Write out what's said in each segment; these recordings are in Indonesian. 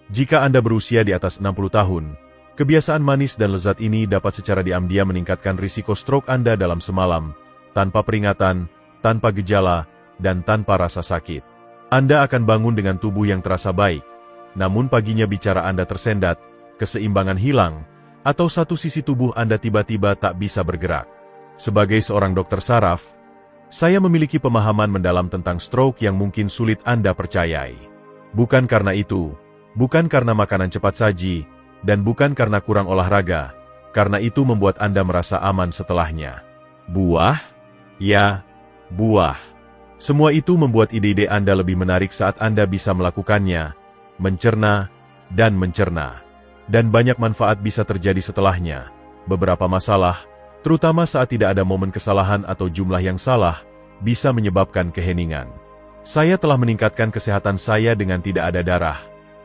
Jika Anda berusia di atas 60 tahun, kebiasaan manis dan lezat ini dapat secara diam-diam meningkatkan risiko stroke Anda dalam semalam, tanpa peringatan, tanpa gejala, dan tanpa rasa sakit. Anda akan bangun dengan tubuh yang terasa baik, namun paginya bicara Anda tersendat, keseimbangan hilang, atau satu sisi tubuh Anda tiba-tiba tak bisa bergerak. Sebagai seorang dokter saraf, saya memiliki pemahaman mendalam tentang stroke yang mungkin sulit Anda percayai. Bukan karena itu, bukan karena makanan cepat saji, dan bukan karena kurang olahraga, karena itu membuat Anda merasa aman setelahnya. Buah? Ya, buah. Semua itu membuat ide-ide Anda lebih menarik saat Anda bisa melakukannya, mencerna, dan mencerna. Dan banyak manfaat bisa terjadi setelahnya. Beberapa masalah, terutama saat tidak ada momen kesalahan atau jumlah yang salah, bisa menyebabkan keheningan. Saya telah meningkatkan kesehatan saya dengan tidak ada darah.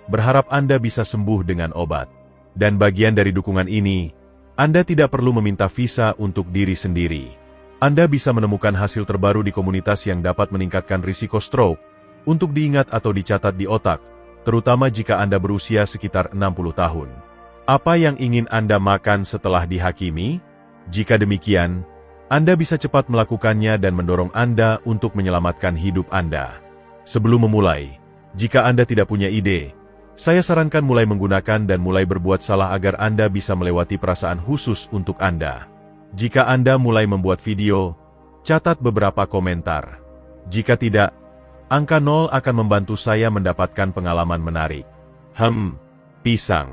Berharap Anda bisa sembuh dengan obat. Dan bagian dari dukungan ini, Anda tidak perlu meminta visa untuk diri sendiri. Anda bisa menemukan hasil terbaru di komunitas yang dapat meningkatkan risiko stroke, untuk diingat atau dicatat di otak, terutama jika Anda berusia sekitar 60 tahun. Apa yang ingin Anda makan setelah dihakimi? Jika demikian, Anda bisa cepat melakukannya dan mendorong Anda untuk menyelamatkan hidup Anda. Sebelum memulai, jika Anda tidak punya ide, saya sarankan mulai menggunakan dan mulai berbuat salah agar Anda bisa melewati perasaan khusus untuk Anda. Jika Anda mulai membuat video, catat beberapa komentar. Jika tidak, angka 0 akan membantu saya mendapatkan pengalaman menarik. Pisang.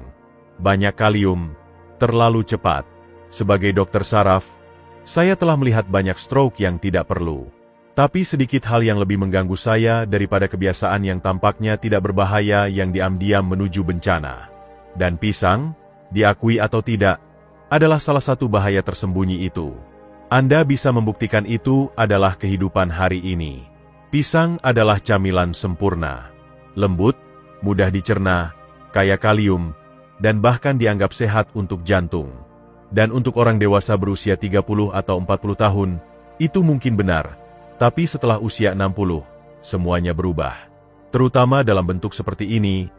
Banyak kalium, terlalu cepat. Sebagai dokter saraf, saya telah melihat banyak stroke yang tidak perlu. Tapi sedikit hal yang lebih mengganggu saya daripada kebiasaan yang tampaknya tidak berbahaya yang diam-diam menuju bencana. Dan pisang, diakui atau tidak, adalah salah satu bahaya tersembunyi itu. Anda bisa membuktikan itu adalah kehidupan hari ini. Pisang adalah camilan sempurna. Lembut, mudah dicerna, kaya kalium, dan bahkan dianggap sehat untuk jantung. Dan untuk orang dewasa berusia 30 atau 40 tahun, itu mungkin benar. Tapi setelah usia 60, semuanya berubah. Terutama dalam bentuk seperti ini,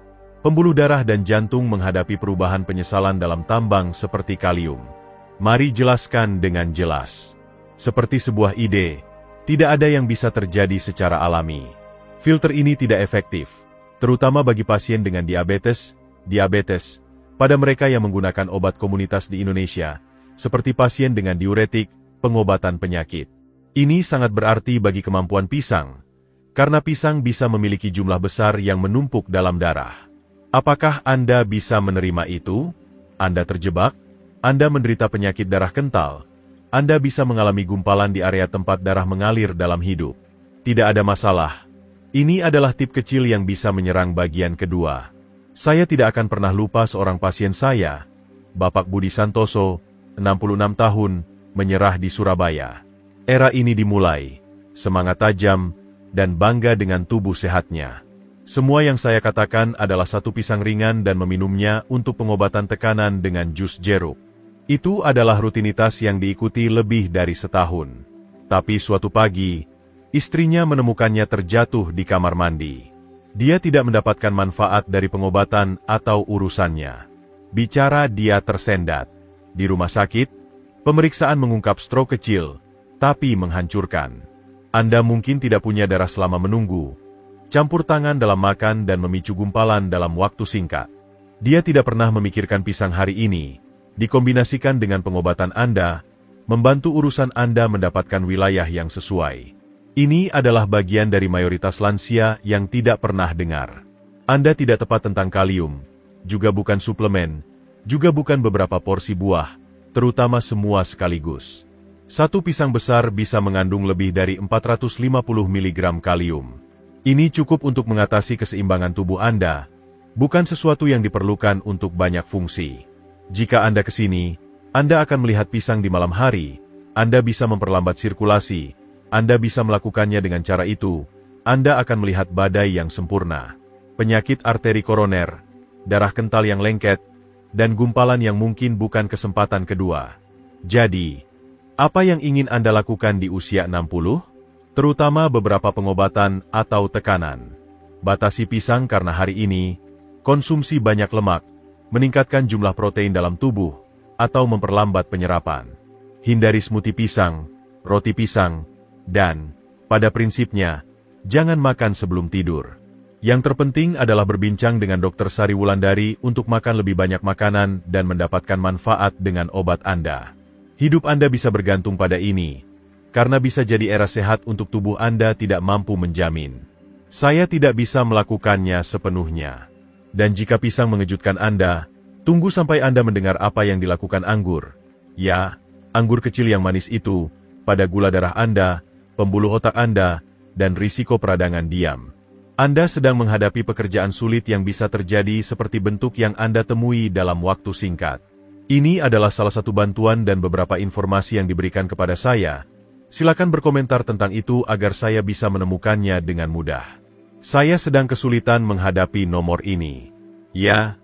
pembuluh darah dan jantung menghadapi perubahan penyesalan dalam tambang seperti kalium. Mari jelaskan dengan jelas. Seperti sebuah ide, tidak ada yang bisa terjadi secara alami. Filter ini tidak efektif, terutama bagi pasien dengan diabetes, pada mereka yang menggunakan obat komunitas di Indonesia, seperti pasien dengan diuretik, pengobatan penyakit. Ini sangat berarti bagi kemampuan pisang, karena pisang bisa memiliki jumlah besar yang menumpuk dalam darah. Apakah Anda bisa menerima itu? Anda terjebak? Anda menderita penyakit darah kental? Anda bisa mengalami gumpalan di area tempat darah mengalir dalam hidup? Tidak ada masalah. Ini adalah tip kecil yang bisa menyerang bagian kedua. Saya tidak akan pernah lupa seorang pasien saya, Bapak Budi Santoso, 66 tahun, menyerah di Surabaya. Era ini dimulai, semangat tajam, dan bangga dengan tubuh sehatnya. Semua yang saya katakan adalah satu pisang ringan dan meminumnya untuk pengobatan tekanan dengan jus jeruk. Itu adalah rutinitas yang diikuti lebih dari setahun. Tapi suatu pagi, istrinya menemukannya terjatuh di kamar mandi. Dia tidak mendapatkan manfaat dari pengobatan atau urusannya. Bicara dia tersendat. Di rumah sakit, pemeriksaan mengungkap stroke kecil, tapi menghancurkan. Anda mungkin tidak punya darah selama menunggu, campur tangan dalam makan dan memicu gumpalan dalam waktu singkat. Dia tidak pernah memikirkan pisang hari ini, dikombinasikan dengan pengobatan Anda, membantu urusan Anda mendapatkan wilayah yang sesuai. Ini adalah bagian dari mayoritas lansia yang tidak pernah dengar. Anda tidak tepat tentang kalium, juga bukan suplemen, juga bukan beberapa porsi buah, terutama semua sekaligus. Satu pisang besar bisa mengandung lebih dari 450 mg kalium. Ini cukup untuk mengatasi keseimbangan tubuh Anda, bukan sesuatu yang diperlukan untuk banyak fungsi. Jika Anda ke sini, Anda akan melihat pisang di malam hari, Anda bisa memperlambat sirkulasi, Anda bisa melakukannya dengan cara itu, Anda akan melihat badai yang sempurna. Penyakit arteri koroner, darah kental yang lengket, dan gumpalan yang mungkin bukan kesempatan kedua. Jadi, apa yang ingin Anda lakukan di usia 60? Terutama beberapa pengobatan atau tekanan. Batasi pisang karena hari ini, konsumsi banyak lemak, meningkatkan jumlah protein dalam tubuh, atau memperlambat penyerapan. Hindari smoothie pisang, roti pisang, dan, pada prinsipnya, jangan makan sebelum tidur. Yang terpenting adalah berbincang dengan Dr. Sari Wulandari untuk makan lebih banyak makanan dan mendapatkan manfaat dengan obat Anda. Hidup Anda bisa bergantung pada ini, karena bisa jadi era sehat untuk tubuh Anda tidak mampu menjamin. Saya tidak bisa melakukannya sepenuhnya. Dan jika pisang mengejutkan Anda, tunggu sampai Anda mendengar apa yang dilakukan anggur. Ya, anggur kecil yang manis itu, pada gula darah Anda, pembuluh otak Anda, dan risiko peradangan diam. Anda sedang menghadapi pekerjaan sulit yang bisa terjadi seperti bentuk yang Anda temui dalam waktu singkat. Ini adalah salah satu bantuan dan beberapa informasi yang diberikan kepada saya. Silakan berkomentar tentang itu agar saya bisa menemukannya dengan mudah. Saya sedang kesulitan menghadapi nomor ini. Ya,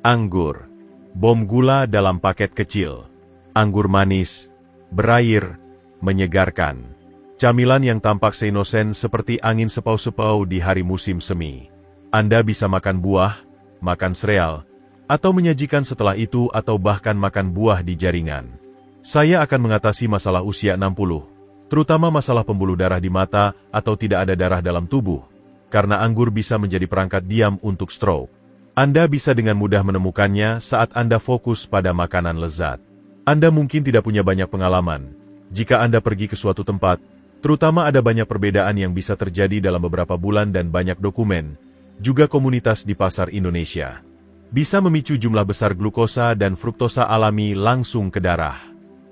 anggur. Bom gula dalam paket kecil. Anggur manis, berair, menyegarkan. Camilan yang tampak seinosen seperti angin sepau-sepau di hari musim semi. Anda bisa makan buah, makan sereal, atau menyajikan setelah itu atau bahkan makan buah di jaringan. Saya akan mengatasi masalah usia 60, terutama masalah pembuluh darah di mata atau tidak ada darah dalam tubuh, karena anggur bisa menjadi perangkat diam untuk stroke. Anda bisa dengan mudah menemukannya saat Anda fokus pada makanan lezat. Anda mungkin tidak punya banyak pengalaman. Jika Anda pergi ke suatu tempat, terutama ada banyak perbedaan yang bisa terjadi dalam beberapa bulan dan banyak dokumen, juga komunitas di pasar Indonesia. Bisa memicu jumlah besar glukosa dan fruktosa alami langsung ke darah.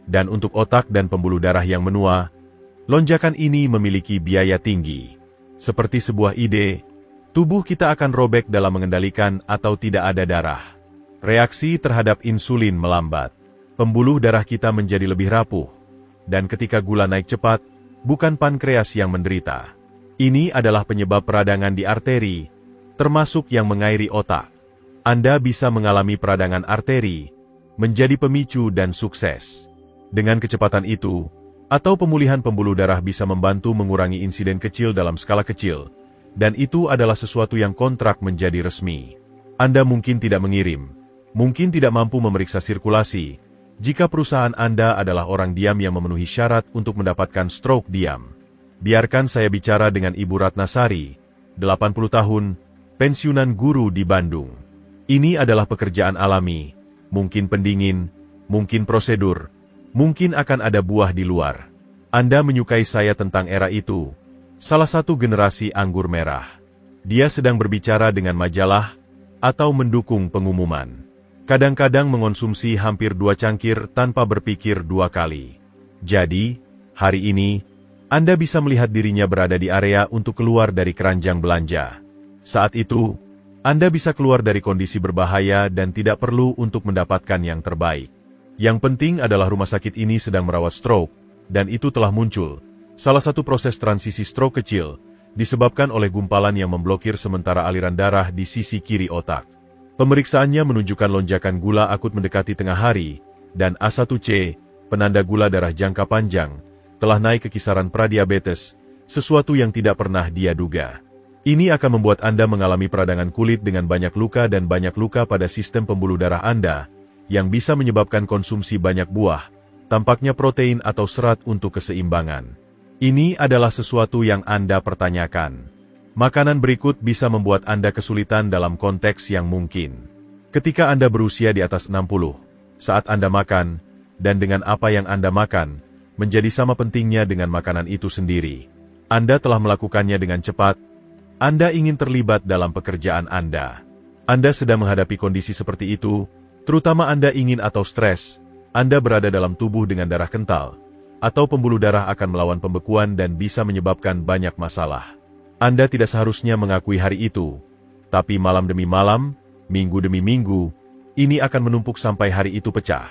Dan untuk otak dan pembuluh darah yang menua, lonjakan ini memiliki biaya tinggi. Seperti sebuah ide, tubuh kita akan robek dalam mengendalikan atau tidak ada darah. Reaksi terhadap insulin melambat. Pembuluh darah kita menjadi lebih rapuh. Dan ketika gula naik cepat, bukan pankreas yang menderita. Ini adalah penyebab peradangan di arteri, termasuk yang mengairi otak. Anda bisa mengalami peradangan arteri, menjadi pemicu dan sukses. Dengan kecepatan itu, atau pemulihan pembuluh darah bisa membantu mengurangi insiden kecil dalam skala kecil, dan itu adalah sesuatu yang kontrak menjadi resmi. Anda mungkin tidak mengirim, mungkin tidak mampu memeriksa sirkulasi, jika perusahaan Anda adalah orang diam yang memenuhi syarat untuk mendapatkan stroke diam. Biarkan saya bicara dengan Ibu Ratnasari, 80 tahun, pensiunan guru di Bandung. Ini adalah pekerjaan alami, mungkin pendingin, mungkin prosedur, mungkin akan ada buah di luar. Anda menyukai saya tentang era itu, salah satu generasi anggur merah. Dia sedang berbicara dengan majalah, atau mendukung pengumuman. Kadang-kadang mengonsumsi hampir 2 cangkir tanpa berpikir 2 kali. Jadi, hari ini, Anda bisa melihat dirinya berada di area untuk keluar dari keranjang belanja. Saat itu, Anda bisa keluar dari kondisi berbahaya dan tidak perlu untuk mendapatkan yang terbaik. Yang penting adalah rumah sakit ini sedang merawat stroke, dan itu telah muncul. Salah satu proses transisi stroke kecil, disebabkan oleh gumpalan yang memblokir sementara aliran darah di sisi kiri otak. Pemeriksaannya menunjukkan lonjakan gula akut mendekati tengah hari, dan A1C, penanda gula darah jangka panjang, telah naik ke kisaran pradiabetes, sesuatu yang tidak pernah dia duga. Ini akan membuat Anda mengalami peradangan kulit dengan banyak luka dan banyak luka pada sistem pembuluh darah Anda, yang bisa menyebabkan konsumsi banyak buah, tampaknya protein atau serat untuk keseimbangan. Ini adalah sesuatu yang Anda pertanyakan. Makanan berikut bisa membuat Anda kesulitan dalam konteks yang mungkin. Ketika Anda berusia di atas 60, saat Anda makan, dan dengan apa yang Anda makan, menjadi sama pentingnya dengan makanan itu sendiri. Anda telah melakukannya dengan cepat, Anda ingin terlibat dalam pekerjaan Anda. Anda sedang menghadapi kondisi seperti itu, terutama Anda ingin atau stres, Anda berada dalam tubuh dengan darah kental, atau pembuluh darah akan melawan pembekuan dan bisa menyebabkan banyak masalah. Anda tidak seharusnya mengakui hari itu, tapi malam demi malam, minggu demi minggu, ini akan menumpuk sampai hari itu pecah.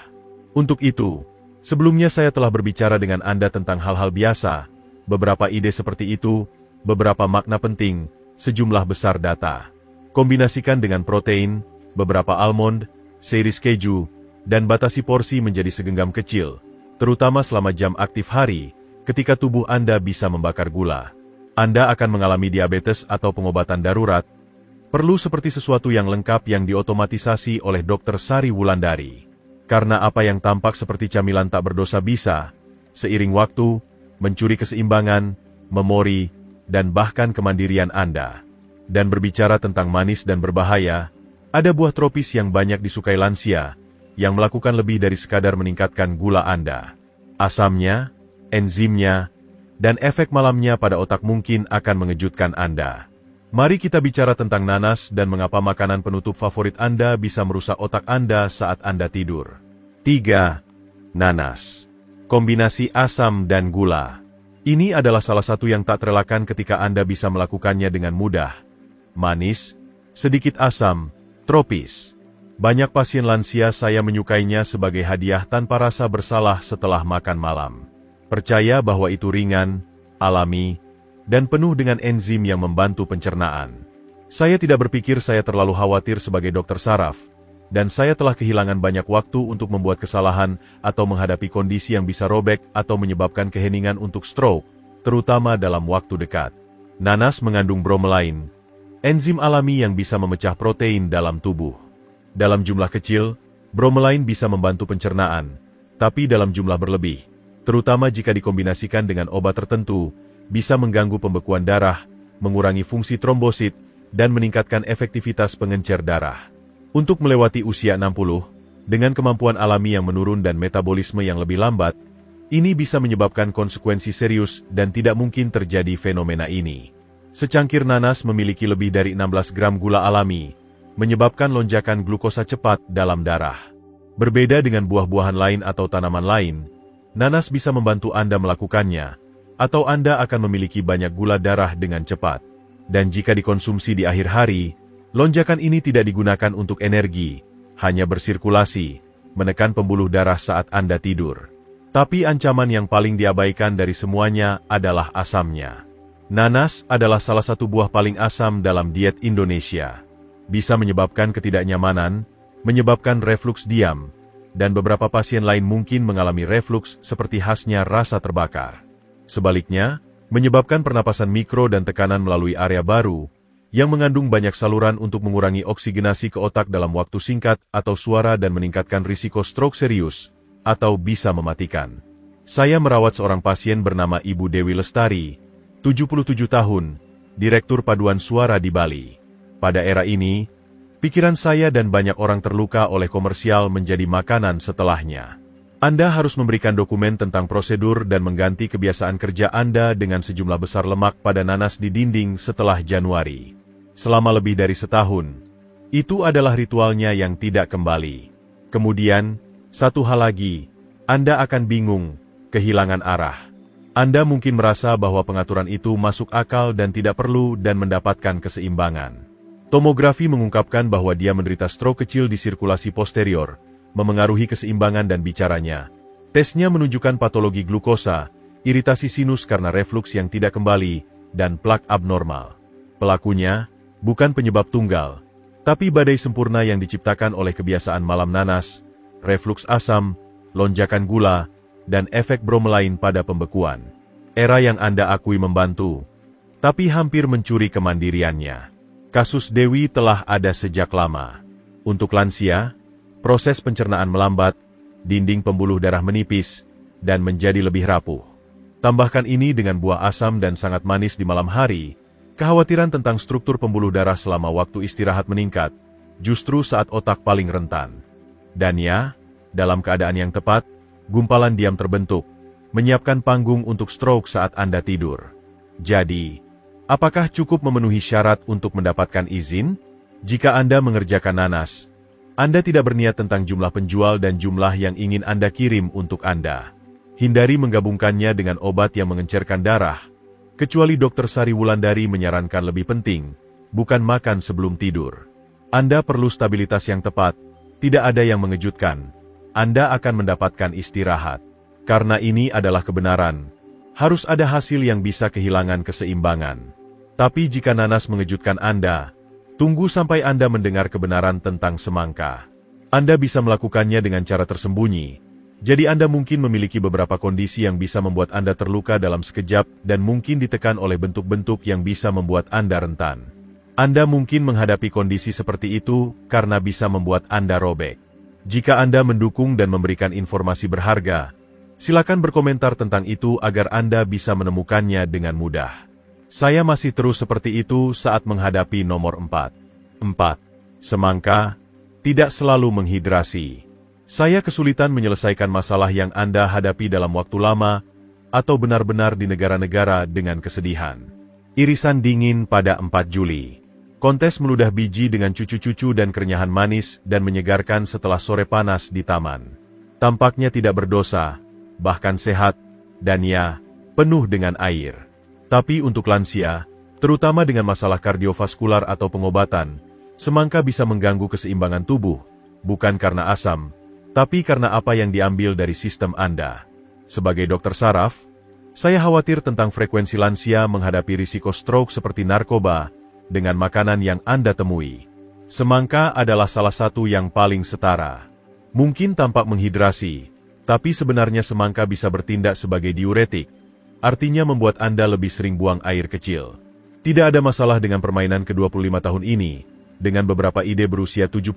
Untuk itu, sebelumnya saya telah berbicara dengan Anda tentang hal-hal biasa, beberapa ide seperti itu, beberapa makna penting, sejumlah besar data. Kombinasikan dengan protein, beberapa almond, series keju, dan batasi porsi menjadi segenggam kecil, terutama selama jam aktif hari, ketika tubuh Anda bisa membakar gula. Anda akan mengalami diabetes atau pengobatan darurat. Perlu seperti sesuatu yang lengkap yang diotomatisasi oleh Dr. Sari Wulandari. Karena apa yang tampak seperti camilan tak berdosa bisa, seiring waktu, mencuri keseimbangan, memori, dan bahkan kemandirian Anda. Dan berbicara tentang manis dan berbahaya, ada buah tropis yang banyak disukai lansia, yang melakukan lebih dari sekadar meningkatkan gula Anda. Asamnya, enzimnya, dan efek malamnya pada otak mungkin akan mengejutkan Anda. Mari kita bicara tentang nanas dan mengapa makanan penutup favorit Anda bisa merusak otak Anda saat Anda tidur. 3. Nanas. Kombinasi asam dan gula. Ini adalah salah satu yang tak terelakkan ketika Anda bisa melakukannya dengan mudah. Manis, sedikit asam, tropis. Banyak pasien lansia saya menyukainya sebagai hadiah tanpa rasa bersalah setelah makan malam. Percaya bahwa itu ringan, alami, dan penuh dengan enzim yang membantu pencernaan. Saya tidak berpikir saya terlalu khawatir sebagai dokter saraf, dan saya telah kehilangan banyak waktu untuk membuat kesalahan atau menghadapi kondisi yang bisa robek atau menyebabkan keheningan untuk stroke, terutama dalam waktu dekat. Nanas mengandung bromelain, enzim alami yang bisa memecah protein dalam tubuh. Dalam jumlah kecil, bromelain bisa membantu pencernaan, tapi dalam jumlah berlebih, terutama jika dikombinasikan dengan obat tertentu, bisa mengganggu pembekuan darah, mengurangi fungsi trombosit, dan meningkatkan efektivitas pengencer darah. Untuk melewati usia 60, dengan kemampuan alami yang menurun dan metabolisme yang lebih lambat, ini bisa menyebabkan konsekuensi serius dan tidak mungkin terjadi fenomena ini. Secangkir nanas memiliki lebih dari 16 gram gula alami, menyebabkan lonjakan glukosa cepat dalam darah. Berbeda dengan buah-buahan lain atau tanaman lain, nanas bisa membantu Anda melakukannya, atau Anda akan memiliki banyak gula darah dengan cepat. Dan jika dikonsumsi di akhir hari, lonjakan ini tidak digunakan untuk energi, hanya bersirkulasi, menekan pembuluh darah saat Anda tidur. Tapi ancaman yang paling diabaikan dari semuanya adalah asamnya. Nanas adalah salah satu buah paling asam dalam diet Indonesia. Bisa menyebabkan ketidaknyamanan, menyebabkan refluks diam, dan beberapa pasien lain mungkin mengalami refluks seperti khasnya rasa terbakar. Sebaliknya, menyebabkan pernapasan mikro dan tekanan melalui area baru, yang mengandung banyak saluran untuk mengurangi oksigenasi ke otak dalam waktu singkat atau suara dan meningkatkan risiko stroke serius, atau bisa mematikan. Saya merawat seorang pasien bernama Ibu Dewi Lestari, 77 tahun, Direktur Paduan Suara di Bali. Pada era ini, pikiran saya dan banyak orang terluka oleh komersial menjadi makanan setelahnya. Anda harus memberikan dokumen tentang prosedur dan mengganti kebiasaan kerja Anda dengan sejumlah besar lemak pada nanas di dinding setelah Januari. Selama lebih dari setahun, itu adalah ritualnya yang tidak kembali. Kemudian, satu hal lagi, Anda akan bingung, kehilangan arah. Anda mungkin merasa bahwa pengaturan itu masuk akal dan tidak perlu dan mendapatkan keseimbangan. Tomografi mengungkapkan bahwa dia menderita stroke kecil di sirkulasi posterior, memengaruhi keseimbangan dan bicaranya. Tesnya menunjukkan patologi glukosa, iritasi sinus karena refluks yang tidak kembali, dan plak abnormal. Pelakunya bukan penyebab tunggal, tapi badai sempurna yang diciptakan oleh kebiasaan malam nanas, refluks asam, lonjakan gula, dan efek bromelain pada pembekuan. Era yang Anda akui membantu, tapi hampir mencuri kemandiriannya. Kasus Dewi telah ada sejak lama. Untuk lansia, proses pencernaan melambat, dinding pembuluh darah menipis, dan menjadi lebih rapuh. Tambahkan ini dengan buah asam dan sangat manis di malam hari, kekhawatiran tentang struktur pembuluh darah selama waktu istirahat meningkat, justru saat otak paling rentan. Dan ya, dalam keadaan yang tepat, gumpalan diam terbentuk, menyiapkan panggung untuk stroke saat Anda tidur. Jadi, apakah cukup memenuhi syarat untuk mendapatkan izin? Jika Anda mengerjakan nanas, Anda tidak berniat tentang jumlah penjual dan jumlah yang ingin Anda kirim untuk Anda. Hindari menggabungkannya dengan obat yang mengencerkan darah, kecuali Dr. Sari Wulandari menyarankan lebih penting, bukan makan sebelum tidur. Anda perlu stabilitas yang tepat, tidak ada yang mengejutkan. Anda akan mendapatkan istirahat. Karena ini adalah kebenaran, harus ada hasil yang bisa kehilangan keseimbangan. Tapi jika nanas mengejutkan Anda, tunggu sampai Anda mendengar kebenaran tentang semangka. Anda bisa melakukannya dengan cara tersembunyi, jadi Anda mungkin memiliki beberapa kondisi yang bisa membuat Anda terluka dalam sekejap dan mungkin ditekan oleh bentuk-bentuk yang bisa membuat Anda rentan. Anda mungkin menghadapi kondisi seperti itu karena bisa membuat Anda robek. Jika Anda mendukung dan memberikan informasi berharga, silakan berkomentar tentang itu agar Anda bisa menemukannya dengan mudah. Saya masih terus seperti itu saat menghadapi nomor 4. 4. Semangka, tidak selalu menghidrasi. Saya kesulitan menyelesaikan masalah yang Anda hadapi dalam waktu lama, atau benar-benar di negara-negara dengan kesedihan. Irisan dingin pada 4 Juli. Kontes meludah biji dengan cucu-cucu dan kerenyahan manis dan menyegarkan setelah sore panas di taman. Tampaknya tidak berdosa, bahkan sehat, dan ya, penuh dengan air. Tapi untuk lansia, terutama dengan masalah kardiovaskular atau pengobatan, semangka bisa mengganggu keseimbangan tubuh, bukan karena asam, tapi karena apa yang diambil dari sistem Anda. Sebagai dokter saraf, saya khawatir tentang frekuensi lansia menghadapi risiko stroke seperti narkoba, dengan makanan yang Anda temui. Semangka adalah salah satu yang paling setara. Mungkin tampak menghidrasi, tapi sebenarnya semangka bisa bertindak sebagai diuretik, artinya membuat Anda lebih sering buang air kecil. Tidak ada masalah dengan permainan ke-25 tahun ini, dengan beberapa ide berusia 75,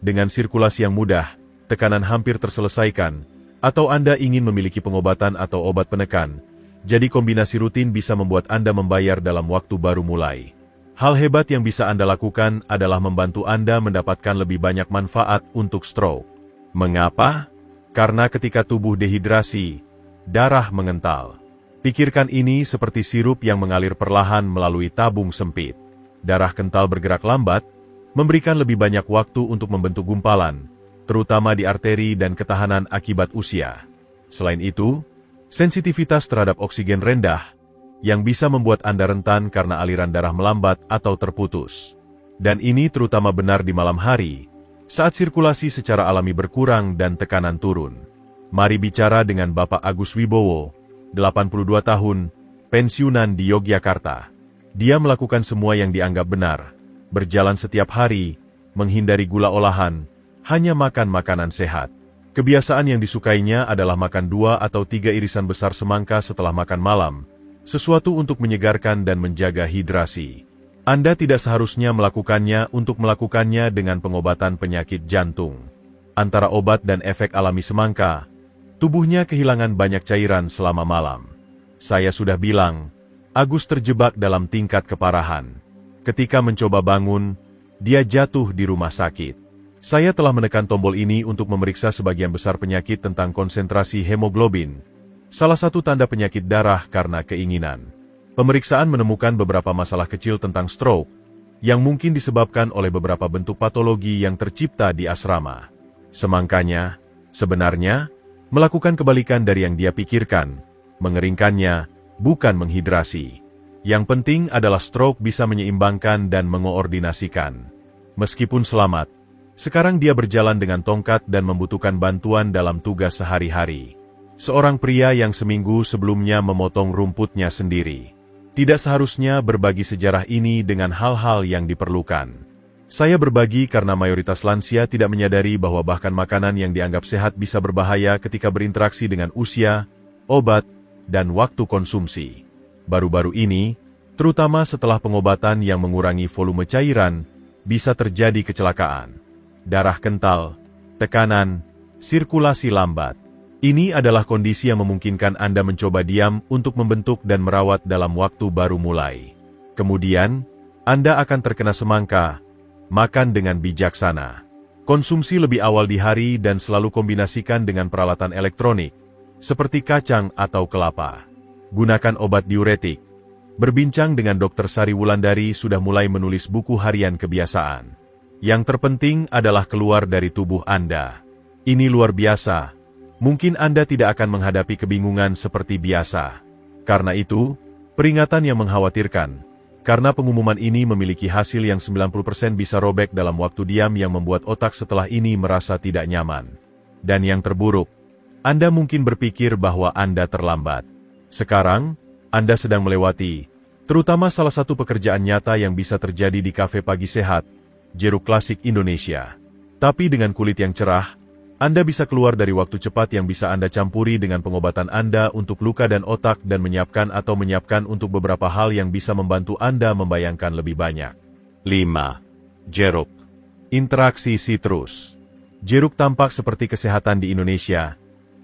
dengan sirkulasi yang mudah, tekanan hampir terselesaikan, atau Anda ingin memiliki pengobatan atau obat penekan, jadi kombinasi rutin bisa membuat Anda membayar dalam waktu baru mulai. Hal hebat yang bisa Anda lakukan adalah membantu Anda mendapatkan lebih banyak manfaat untuk stroke. Mengapa? Karena ketika tubuh dehidrasi, darah mengental. Pikirkan ini seperti sirup yang mengalir perlahan melalui tabung sempit. Darah kental bergerak lambat, memberikan lebih banyak waktu untuk membentuk gumpalan, terutama di arteri dan ketahanan akibat usia. Selain itu, sensitivitas terhadap oksigen rendah, yang bisa membuat Anda rentan karena aliran darah melambat atau terputus. Dan ini terutama benar di malam hari, saat sirkulasi secara alami berkurang dan tekanan turun. Mari bicara dengan Bapak Agus Wibowo, 82 tahun, pensiunan di Yogyakarta. Dia melakukan semua yang dianggap benar, berjalan setiap hari, menghindari gula olahan, hanya makan makanan sehat. Kebiasaan yang disukainya adalah makan 2 atau 3 irisan besar semangka setelah makan malam, sesuatu untuk menyegarkan dan menjaga hidrasi. Anda tidak seharusnya melakukannya untuk melakukannya dengan pengobatan penyakit jantung. Antara obat dan efek alami semangka, tubuhnya kehilangan banyak cairan selama malam. Saya sudah bilang, Agus terjebak dalam tingkat keparahan. Ketika mencoba bangun, dia jatuh di rumah sakit. Saya telah menekan tombol ini untuk memeriksa sebagian besar penyakit tentang konsentrasi hemoglobin, salah satu tanda penyakit darah karena keinginan. Pemeriksaan menemukan beberapa masalah kecil tentang stroke, yang mungkin disebabkan oleh beberapa bentuk patologi yang tercipta di asrama. Semangkanya, sebenarnya, melakukan kebalikan dari yang dia pikirkan, mengeringkannya, bukan menghidrasi. Yang penting adalah stroke bisa menyeimbangkan dan mengoordinasikan. Meskipun selamat, sekarang dia berjalan dengan tongkat dan membutuhkan bantuan dalam tugas sehari-hari. Seorang pria yang seminggu sebelumnya memotong rumputnya sendiri. Tidak seharusnya berbagi sejarah ini dengan hal-hal yang diperlukan. Saya berbagi karena mayoritas lansia tidak menyadari bahwa bahkan makanan yang dianggap sehat bisa berbahaya ketika berinteraksi dengan usia, obat, dan waktu konsumsi. Baru-baru ini, terutama setelah pengobatan yang mengurangi volume cairan, bisa terjadi kecelakaan. Darah kental, tekanan, sirkulasi lambat. Ini adalah kondisi yang memungkinkan Anda mencoba diam untuk membentuk dan merawat dalam waktu baru mulai. Kemudian, Anda akan terkena semangka. Makan dengan bijaksana. Konsumsi lebih awal di hari dan selalu kombinasikan dengan peralatan elektronik, seperti kacang atau kelapa. Gunakan obat diuretik. Berbincang dengan Dr. Sari Wulandari sudah mulai menulis buku harian kebiasaan. Yang terpenting adalah keluar dari tubuh Anda. Ini luar biasa. Mungkin Anda tidak akan menghadapi kebingungan seperti biasa. Karena itu, peringatan yang mengkhawatirkan. Karena pengumuman ini memiliki hasil yang 90% bisa robek dalam waktu diam yang membuat otak setelah ini merasa tidak nyaman. Dan yang terburuk, Anda mungkin berpikir bahwa Anda terlambat. Sekarang, Anda sedang melewati, terutama salah satu pekerjaan nyata yang bisa terjadi di kafe pagi sehat, Jeruk Klasik Indonesia. Tapi dengan kulit yang cerah, Anda bisa keluar dari waktu cepat yang bisa Anda campuri dengan pengobatan Anda untuk luka dan otak dan menyiapkan untuk beberapa hal yang bisa membantu Anda membayangkan lebih banyak. 5. Jeruk. Interaksi sitrus. Jeruk tampak seperti kesehatan di Indonesia.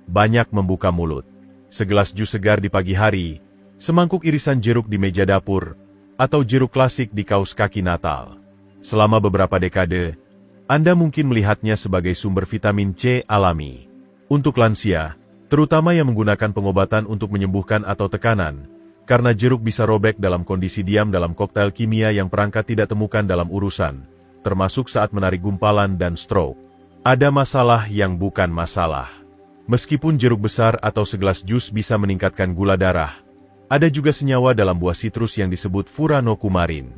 Banyak membuka mulut. Segelas jus segar di pagi hari, semangkuk irisan jeruk di meja dapur, atau jeruk klasik di kaos kaki Natal. Selama beberapa dekade, Anda mungkin melihatnya sebagai sumber vitamin C alami. Untuk lansia, terutama yang menggunakan pengobatan untuk menyembuhkan atau tekanan, karena jeruk bisa robek dalam kondisi diam dalam koktail kimia yang perangkat tidak temukan dalam urusan, termasuk saat menarik gumpalan dan stroke. Ada masalah yang bukan masalah. Meskipun jeruk besar atau segelas jus bisa meningkatkan gula darah, ada juga senyawa dalam buah sitrus yang disebut furanokumarin.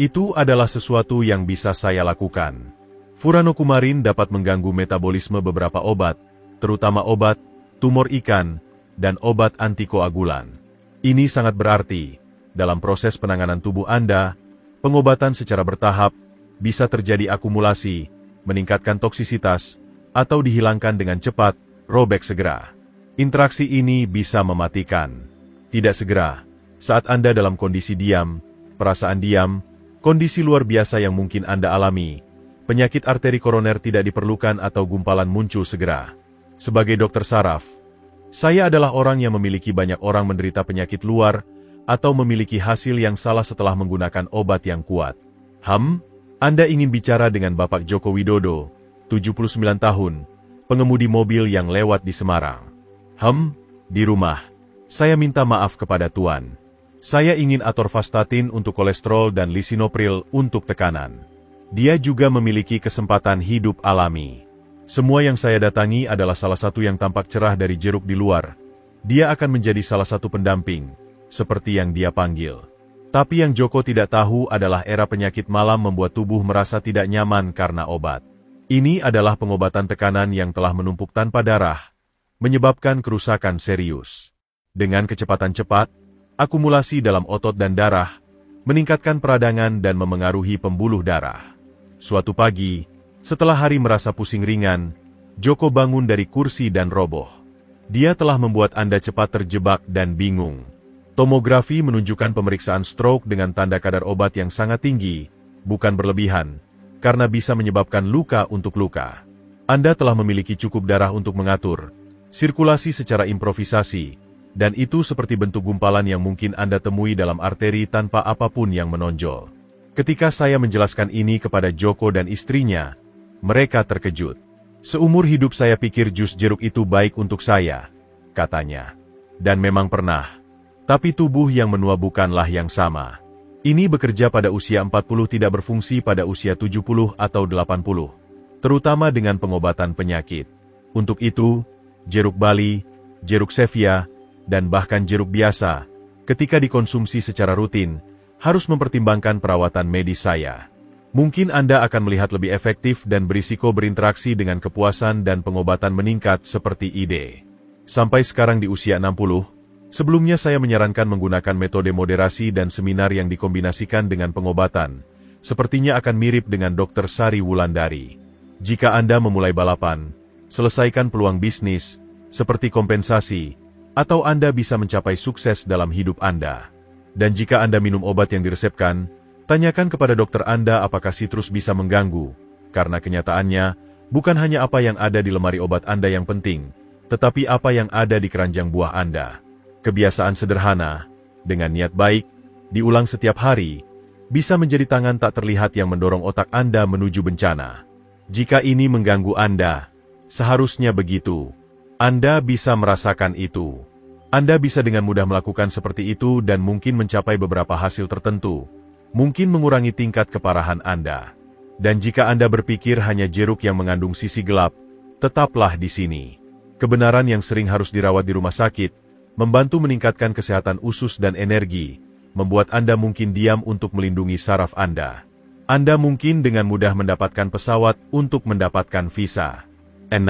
Itu adalah sesuatu yang bisa saya lakukan. Furanokumarin dapat mengganggu metabolisme beberapa obat, terutama obat, tumor ikan, dan obat antikoagulan. Ini sangat berarti, dalam proses penanganan tubuh Anda, pengobatan secara bertahap bisa terjadi akumulasi, meningkatkan toksisitas, atau dihilangkan dengan cepat, robek segera. Interaksi ini bisa mematikan. Tidak segera, saat Anda dalam kondisi diam, perasaan diam, kondisi luar biasa yang mungkin Anda alami, penyakit arteri koroner tidak diperlukan atau gumpalan muncul segera. Sebagai dokter saraf, saya adalah orang yang memiliki banyak orang menderita penyakit luar atau memiliki hasil yang salah setelah menggunakan obat yang kuat. Anda ingin bicara dengan Bapak Joko Widodo, 79 tahun, pengemudi mobil yang lewat di Semarang. Di rumah, saya minta maaf kepada Tuan. Saya ingin atorvastatin untuk kolesterol dan lisinopril untuk tekanan. Dia juga memiliki kesempatan hidup alami. Semua yang saya datangi adalah salah satu yang tampak cerah dari jeruk di luar. Dia akan menjadi salah satu pendamping, seperti yang dia panggil. Tapi yang Joko tidak tahu adalah era penyakit malam membuat tubuh merasa tidak nyaman karena obat. Ini adalah pengobatan tekanan yang telah menumpuk tanpa darah, menyebabkan kerusakan serius. Dengan kecepatan cepat, akumulasi dalam otot dan darah, meningkatkan peradangan dan memengaruhi pembuluh darah. Suatu pagi, setelah hari merasa pusing ringan, Joko bangun dari kursi dan roboh. Dia telah membuat Anda cepat terjebak dan bingung. Tomografi menunjukkan pemeriksaan stroke dengan tanda kadar obat yang sangat tinggi, bukan berlebihan, karena bisa menyebabkan luka untuk luka. Anda telah memiliki cukup darah untuk mengatur sirkulasi secara improvisasi, dan itu seperti bentuk gumpalan yang mungkin Anda temui dalam arteri tanpa apapun yang menonjol. Ketika saya menjelaskan ini kepada Joko dan istrinya, mereka terkejut. Seumur hidup saya pikir jus jeruk itu baik untuk saya, katanya. Dan memang pernah. Tapi tubuh yang menua bukanlah yang sama. Ini bekerja pada usia 40 tidak berfungsi pada usia 70 atau 80. Terutama dengan pengobatan penyakit. Untuk itu, jeruk bali, jeruk stevia, dan bahkan jeruk biasa, ketika dikonsumsi secara rutin, harus mempertimbangkan perawatan medis saya. Mungkin Anda akan melihat lebih efektif dan berisiko berinteraksi dengan kepuasan dan pengobatan meningkat seperti ide. Sampai sekarang di usia 60, sebelumnya saya menyarankan menggunakan metode moderasi dan seminar yang dikombinasikan dengan pengobatan. Sepertinya akan mirip dengan Dr. Sari Wulandari. Jika Anda memulai balapan, selesaikan peluang bisnis, seperti kompensasi, atau Anda bisa mencapai sukses dalam hidup Anda. Dan jika Anda minum obat yang diresepkan, tanyakan kepada dokter Anda apakah sitrus bisa mengganggu, karena kenyataannya, bukan hanya apa yang ada di lemari obat Anda yang penting, tetapi apa yang ada di keranjang buah Anda. Kebiasaan sederhana, dengan niat baik, diulang setiap hari, bisa menjadi tangan tak terlihat yang mendorong otak Anda menuju bencana. Jika ini mengganggu Anda, seharusnya begitu. Anda bisa merasakan itu. Anda bisa dengan mudah melakukan seperti itu dan mungkin mencapai beberapa hasil tertentu, mungkin mengurangi tingkat keparahan Anda. Dan jika Anda berpikir hanya jeruk yang mengandung sisi gelap, tetaplah di sini. Kebenaran yang sering harus dirawat di rumah sakit, membantu meningkatkan kesehatan usus dan energi, membuat Anda mungkin diam untuk melindungi saraf Anda. Anda mungkin dengan mudah mendapatkan pesawat untuk mendapatkan visa. 6.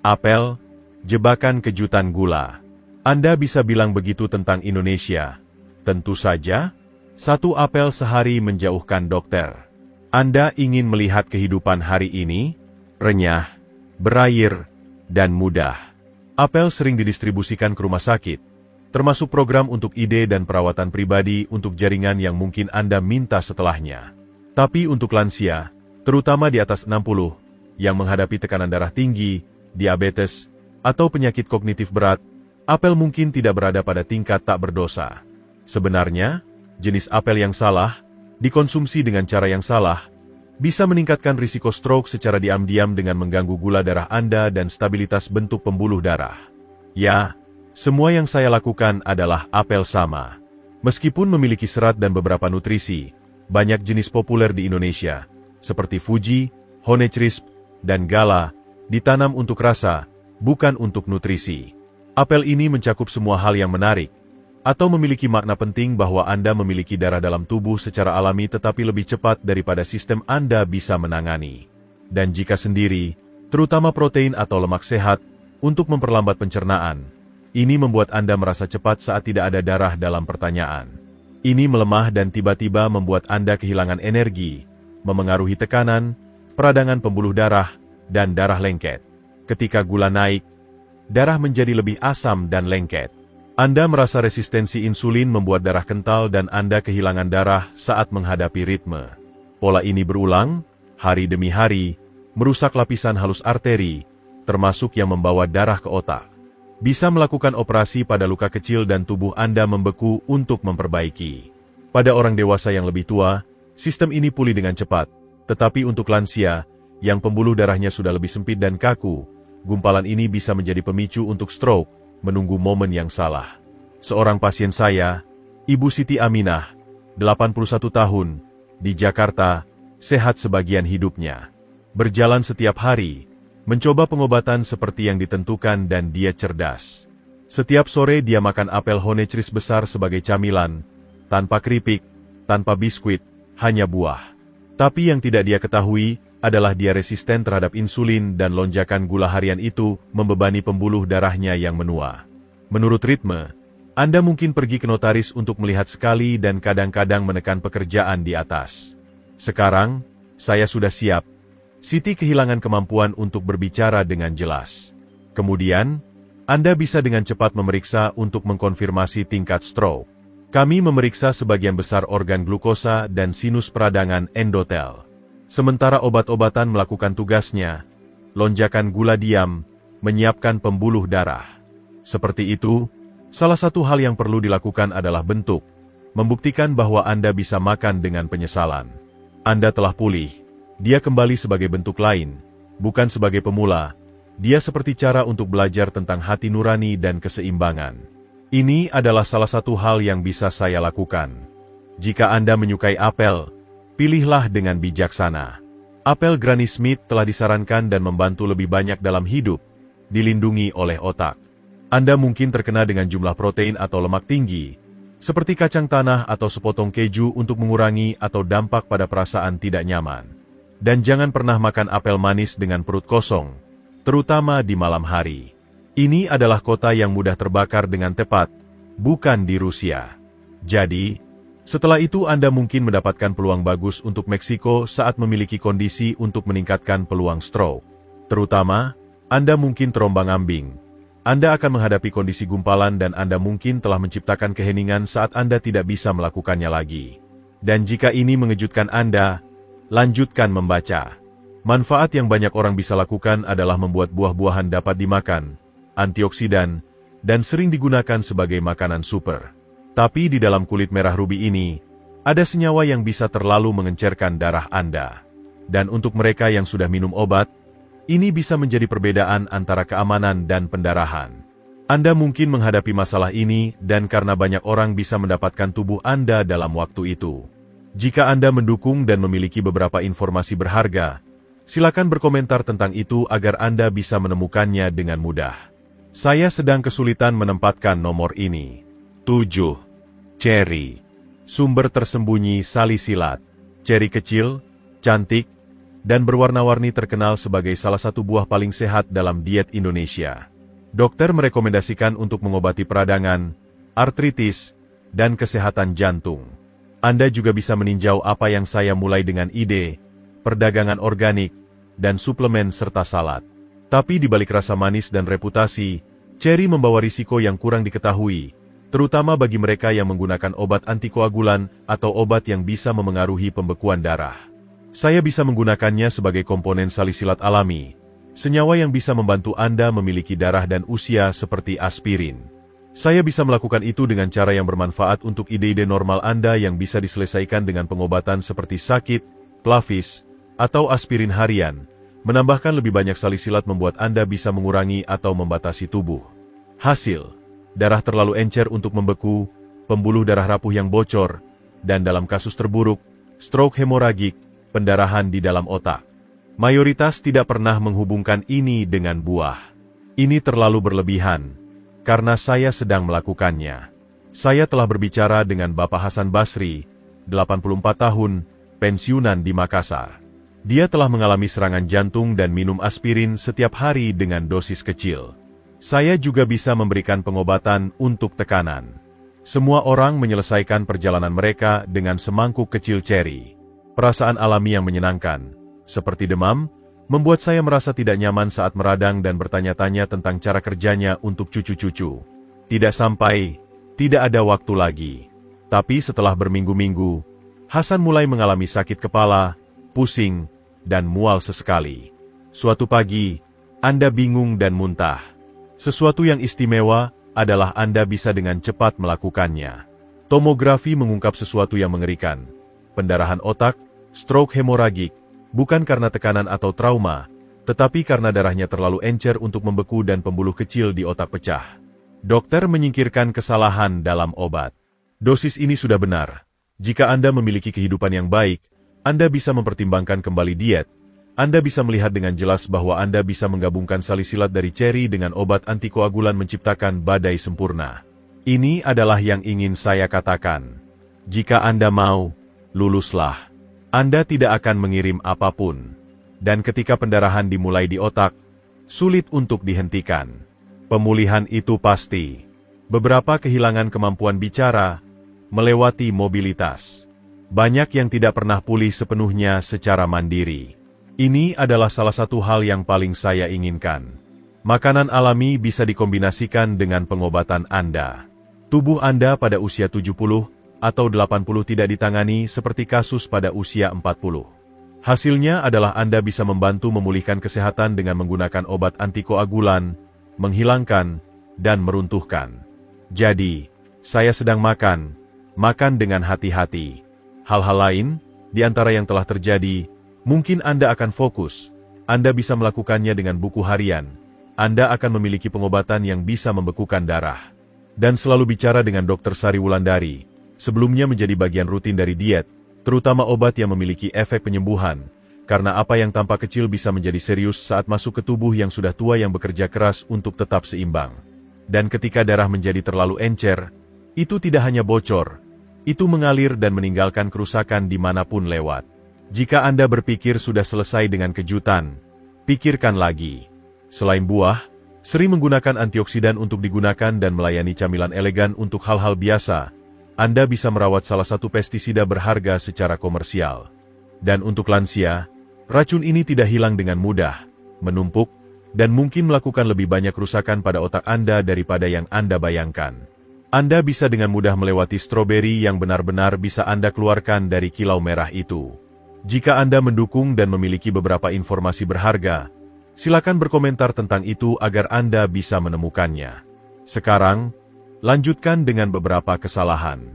Apel, jebakan kejutan gula. Anda bisa bilang begitu tentang Indonesia. Tentu saja, satu apel sehari menjauhkan dokter. Anda ingin melihat kehidupan hari ini, renyah, berair, dan mudah. Apel sering didistribusikan ke rumah sakit, termasuk program untuk ide dan perawatan pribadi untuk jaringan yang mungkin Anda minta setelahnya. Tapi untuk lansia, terutama di atas 60, yang menghadapi tekanan darah tinggi, diabetes, atau penyakit kognitif berat, apel mungkin tidak berada pada tingkat tak berdosa. Sebenarnya, jenis apel yang salah, dikonsumsi dengan cara yang salah, bisa meningkatkan risiko stroke secara diam-diam dengan mengganggu gula darah Anda dan stabilitas bentuk pembuluh darah. Ya, semua yang saya lakukan adalah apel sama. Meskipun memiliki serat dan beberapa nutrisi, banyak jenis populer di Indonesia, seperti Fuji, Honeycrisp, dan Gala, ditanam untuk rasa, bukan untuk nutrisi. Apel ini mencakup semua hal yang menarik, atau memiliki makna penting bahwa Anda memiliki darah dalam tubuh secara alami tetapi lebih cepat daripada sistem Anda bisa menangani. Dan jika sendiri, terutama protein atau lemak sehat, untuk memperlambat pencernaan, ini membuat Anda merasa cepat saat tidak ada darah dalam pertanyaan. Ini melemah dan tiba-tiba membuat Anda kehilangan energi, memengaruhi tekanan, peradangan pembuluh darah, dan darah lengket. Ketika gula naik, darah menjadi lebih asam dan lengket. Anda merasa resistensi insulin membuat darah kental dan Anda kehilangan darah saat menghadapi ritme. Pola ini berulang, hari demi hari, merusak lapisan halus arteri, termasuk yang membawa darah ke otak. Bisa melakukan operasi pada luka kecil dan tubuh Anda membeku untuk memperbaiki. Pada orang dewasa yang lebih tua, sistem ini pulih dengan cepat. Tetapi untuk lansia, yang pembuluh darahnya sudah lebih sempit dan kaku, gumpalan ini bisa menjadi pemicu untuk stroke, menunggu momen yang salah. Seorang pasien saya, Ibu Siti Aminah, 81 tahun, di Jakarta, sehat sebagian hidupnya. Berjalan setiap hari, mencoba pengobatan seperti yang ditentukan dan dia cerdas. Setiap sore dia makan apel Honeycrisp besar sebagai camilan, tanpa keripik, tanpa biskuit, hanya buah. Tapi yang tidak dia ketahui, adalah dia resisten terhadap insulin dan lonjakan gula harian itu membebani pembuluh darahnya yang menua. Menurut ritme, Anda mungkin pergi ke notaris untuk melihat sekali dan kadang-kadang menekan pekerjaan di atas. Sekarang, saya sudah siap. Siti kehilangan kemampuan untuk berbicara dengan jelas. Kemudian, Anda bisa dengan cepat memeriksa untuk mengkonfirmasi tingkat stroke. Kami memeriksa sebagian besar organ glukosa dan sinus peradangan endotel. Sementara obat-obatan melakukan tugasnya, lonjakan gula diam, menyiapkan pembuluh darah. Seperti itu, salah satu hal yang perlu dilakukan adalah bentuk, membuktikan bahwa Anda bisa makan dengan penyesalan. Anda telah pulih. Dia kembali sebagai bentuk lain, bukan sebagai pemula. Dia seperti cara untuk belajar tentang hati nurani dan keseimbangan. Ini adalah salah satu hal yang bisa saya lakukan. Jika Anda menyukai apel, pilihlah dengan bijaksana. Apel Granny Smith telah disarankan dan membantu lebih banyak dalam hidup, dilindungi oleh otak. Anda mungkin terkena dengan jumlah protein atau lemak tinggi, seperti kacang tanah atau sepotong keju untuk mengurangi atau dampak pada perasaan tidak nyaman. Dan jangan pernah makan apel manis dengan perut kosong, terutama di malam hari. Ini adalah kota yang mudah terbakar dengan tepat, bukan di Rusia. Jadi, setelah itu Anda mungkin mendapatkan peluang bagus untuk Meksiko saat memiliki kondisi untuk meningkatkan peluang stroke. Terutama, Anda mungkin terombang-ambing. Anda akan menghadapi kondisi gumpalan dan Anda mungkin telah menciptakan keheningan saat Anda tidak bisa melakukannya lagi. Dan jika ini mengejutkan Anda, lanjutkan membaca. Manfaat yang banyak orang bisa lakukan adalah membuat buah-buahan dapat dimakan, antioksidan, dan sering digunakan sebagai makanan super. Tapi di dalam kulit merah rubi ini, ada senyawa yang bisa terlalu mengencerkan darah Anda. Dan untuk mereka yang sudah minum obat, ini bisa menjadi perbedaan antara keamanan dan pendarahan. Anda mungkin menghadapi masalah ini dan karena banyak orang bisa mendapatkan tubuh Anda dalam waktu itu. Jika Anda mendukung dan memiliki beberapa informasi berharga, silakan berkomentar tentang itu agar Anda bisa menemukannya dengan mudah. Saya sedang kesulitan menempatkan nomor ini. 7. Ceri. Sumber tersembunyi salisilat. Ceri kecil, cantik, dan berwarna-warni terkenal sebagai salah satu buah paling sehat dalam diet Indonesia. Dokter merekomendasikan untuk mengobati peradangan, artritis, dan kesehatan jantung. Anda juga bisa meninjau apa yang saya mulai dengan ide, perdagangan organik, dan suplemen serta salad. Tapi di balik rasa manis dan reputasi, ceri membawa risiko yang kurang diketahui, terutama bagi mereka yang menggunakan obat antikoagulan atau obat yang bisa memengaruhi pembekuan darah. Saya bisa menggunakannya sebagai komponen salisilat alami, senyawa yang bisa membantu Anda memiliki darah dan usia seperti aspirin. Saya bisa melakukan itu dengan cara yang bermanfaat untuk ide-ide normal Anda yang bisa diselesaikan dengan pengobatan seperti sakit, pelafis, atau aspirin harian. Menambahkan lebih banyak salisilat membuat Anda bisa mengurangi atau membatasi tubuh. Hasil: darah terlalu encer untuk membeku, pembuluh darah rapuh yang bocor, dan dalam kasus terburuk, stroke hemoragik, pendarahan di dalam otak. Mayoritas tidak pernah menghubungkan ini dengan buah. Ini terlalu berlebihan, karena saya sedang melakukannya. Saya telah berbicara dengan Bapak Hasan Basri, 84 tahun, pensiunan di Makassar. Dia telah mengalami serangan jantung dan minum aspirin setiap hari dengan dosis kecil. Saya juga bisa memberikan pengobatan untuk tekanan. Semua orang menyelesaikan perjalanan mereka dengan semangkuk kecil ceri. Perasaan alami yang menyenangkan, seperti demam, membuat saya merasa tidak nyaman saat meradang dan bertanya-tanya tentang cara kerjanya untuk cucu-cucu. Tidak ada waktu lagi. Tapi setelah berminggu-minggu, Hasan mulai mengalami sakit kepala, pusing, dan mual sesekali. Suatu pagi, Anda bingung dan muntah. Sesuatu yang istimewa adalah Anda bisa dengan cepat melakukannya. Tomografi mengungkap sesuatu yang mengerikan. Pendarahan otak, stroke hemoragik, bukan karena tekanan atau trauma, tetapi karena darahnya terlalu encer untuk membeku dan pembuluh kecil di otak pecah. Dokter menyingkirkan kesalahan dalam obat. Dosis ini sudah benar. Jika Anda memiliki kehidupan yang baik, Anda bisa mempertimbangkan kembali diet. Anda bisa melihat dengan jelas bahwa Anda bisa menggabungkan salisilat dari ceri dengan obat antikoagulan menciptakan badai sempurna. Ini adalah yang ingin saya katakan. Jika Anda mau, luluslah. Anda tidak akan mengirim apapun. Dan ketika pendarahan dimulai di otak, sulit untuk dihentikan. Pemulihan itu pasti. Beberapa kehilangan kemampuan bicara, melewati mobilitas. Banyak yang tidak pernah pulih sepenuhnya secara mandiri. Ini adalah salah satu hal yang paling saya inginkan. Makanan alami bisa dikombinasikan dengan pengobatan Anda. Tubuh Anda pada usia 70 atau 80 tidak ditangani seperti kasus pada usia 40. Hasilnya adalah Anda bisa membantu memulihkan kesehatan dengan menggunakan obat antikoagulan, menghilangkan, dan meruntuhkan. Jadi, saya sedang makan dengan hati-hati. Hal-hal lain, di antara yang telah terjadi, mungkin Anda akan fokus. Anda bisa melakukannya dengan buku harian. Anda akan memiliki pengobatan yang bisa membekukan darah. Dan selalu bicara dengan Dr. Sari Wulandari, sebelumnya menjadi bagian rutin dari diet, terutama obat yang memiliki efek penyembuhan, karena apa yang tampak kecil bisa menjadi serius saat masuk ke tubuh yang sudah tua yang bekerja keras untuk tetap seimbang. Dan ketika darah menjadi terlalu encer, itu tidak hanya bocor, itu mengalir dan meninggalkan kerusakan dimanapun lewat. Jika Anda berpikir sudah selesai dengan kejutan, pikirkan lagi. Selain buah, sering menggunakan antioksidan untuk digunakan dan melayani camilan elegan untuk hal-hal biasa, Anda bisa merawat salah satu pestisida berharga secara komersial. Dan untuk lansia, racun ini tidak hilang dengan mudah, menumpuk, dan mungkin melakukan lebih banyak kerusakan pada otak Anda daripada yang Anda bayangkan. Anda bisa dengan mudah melewati stroberi yang benar-benar bisa Anda keluarkan dari kilau merah itu. Jika Anda mendukung dan memiliki beberapa informasi berharga, silakan berkomentar tentang itu agar Anda bisa menemukannya. Sekarang, lanjutkan dengan beberapa kesalahan.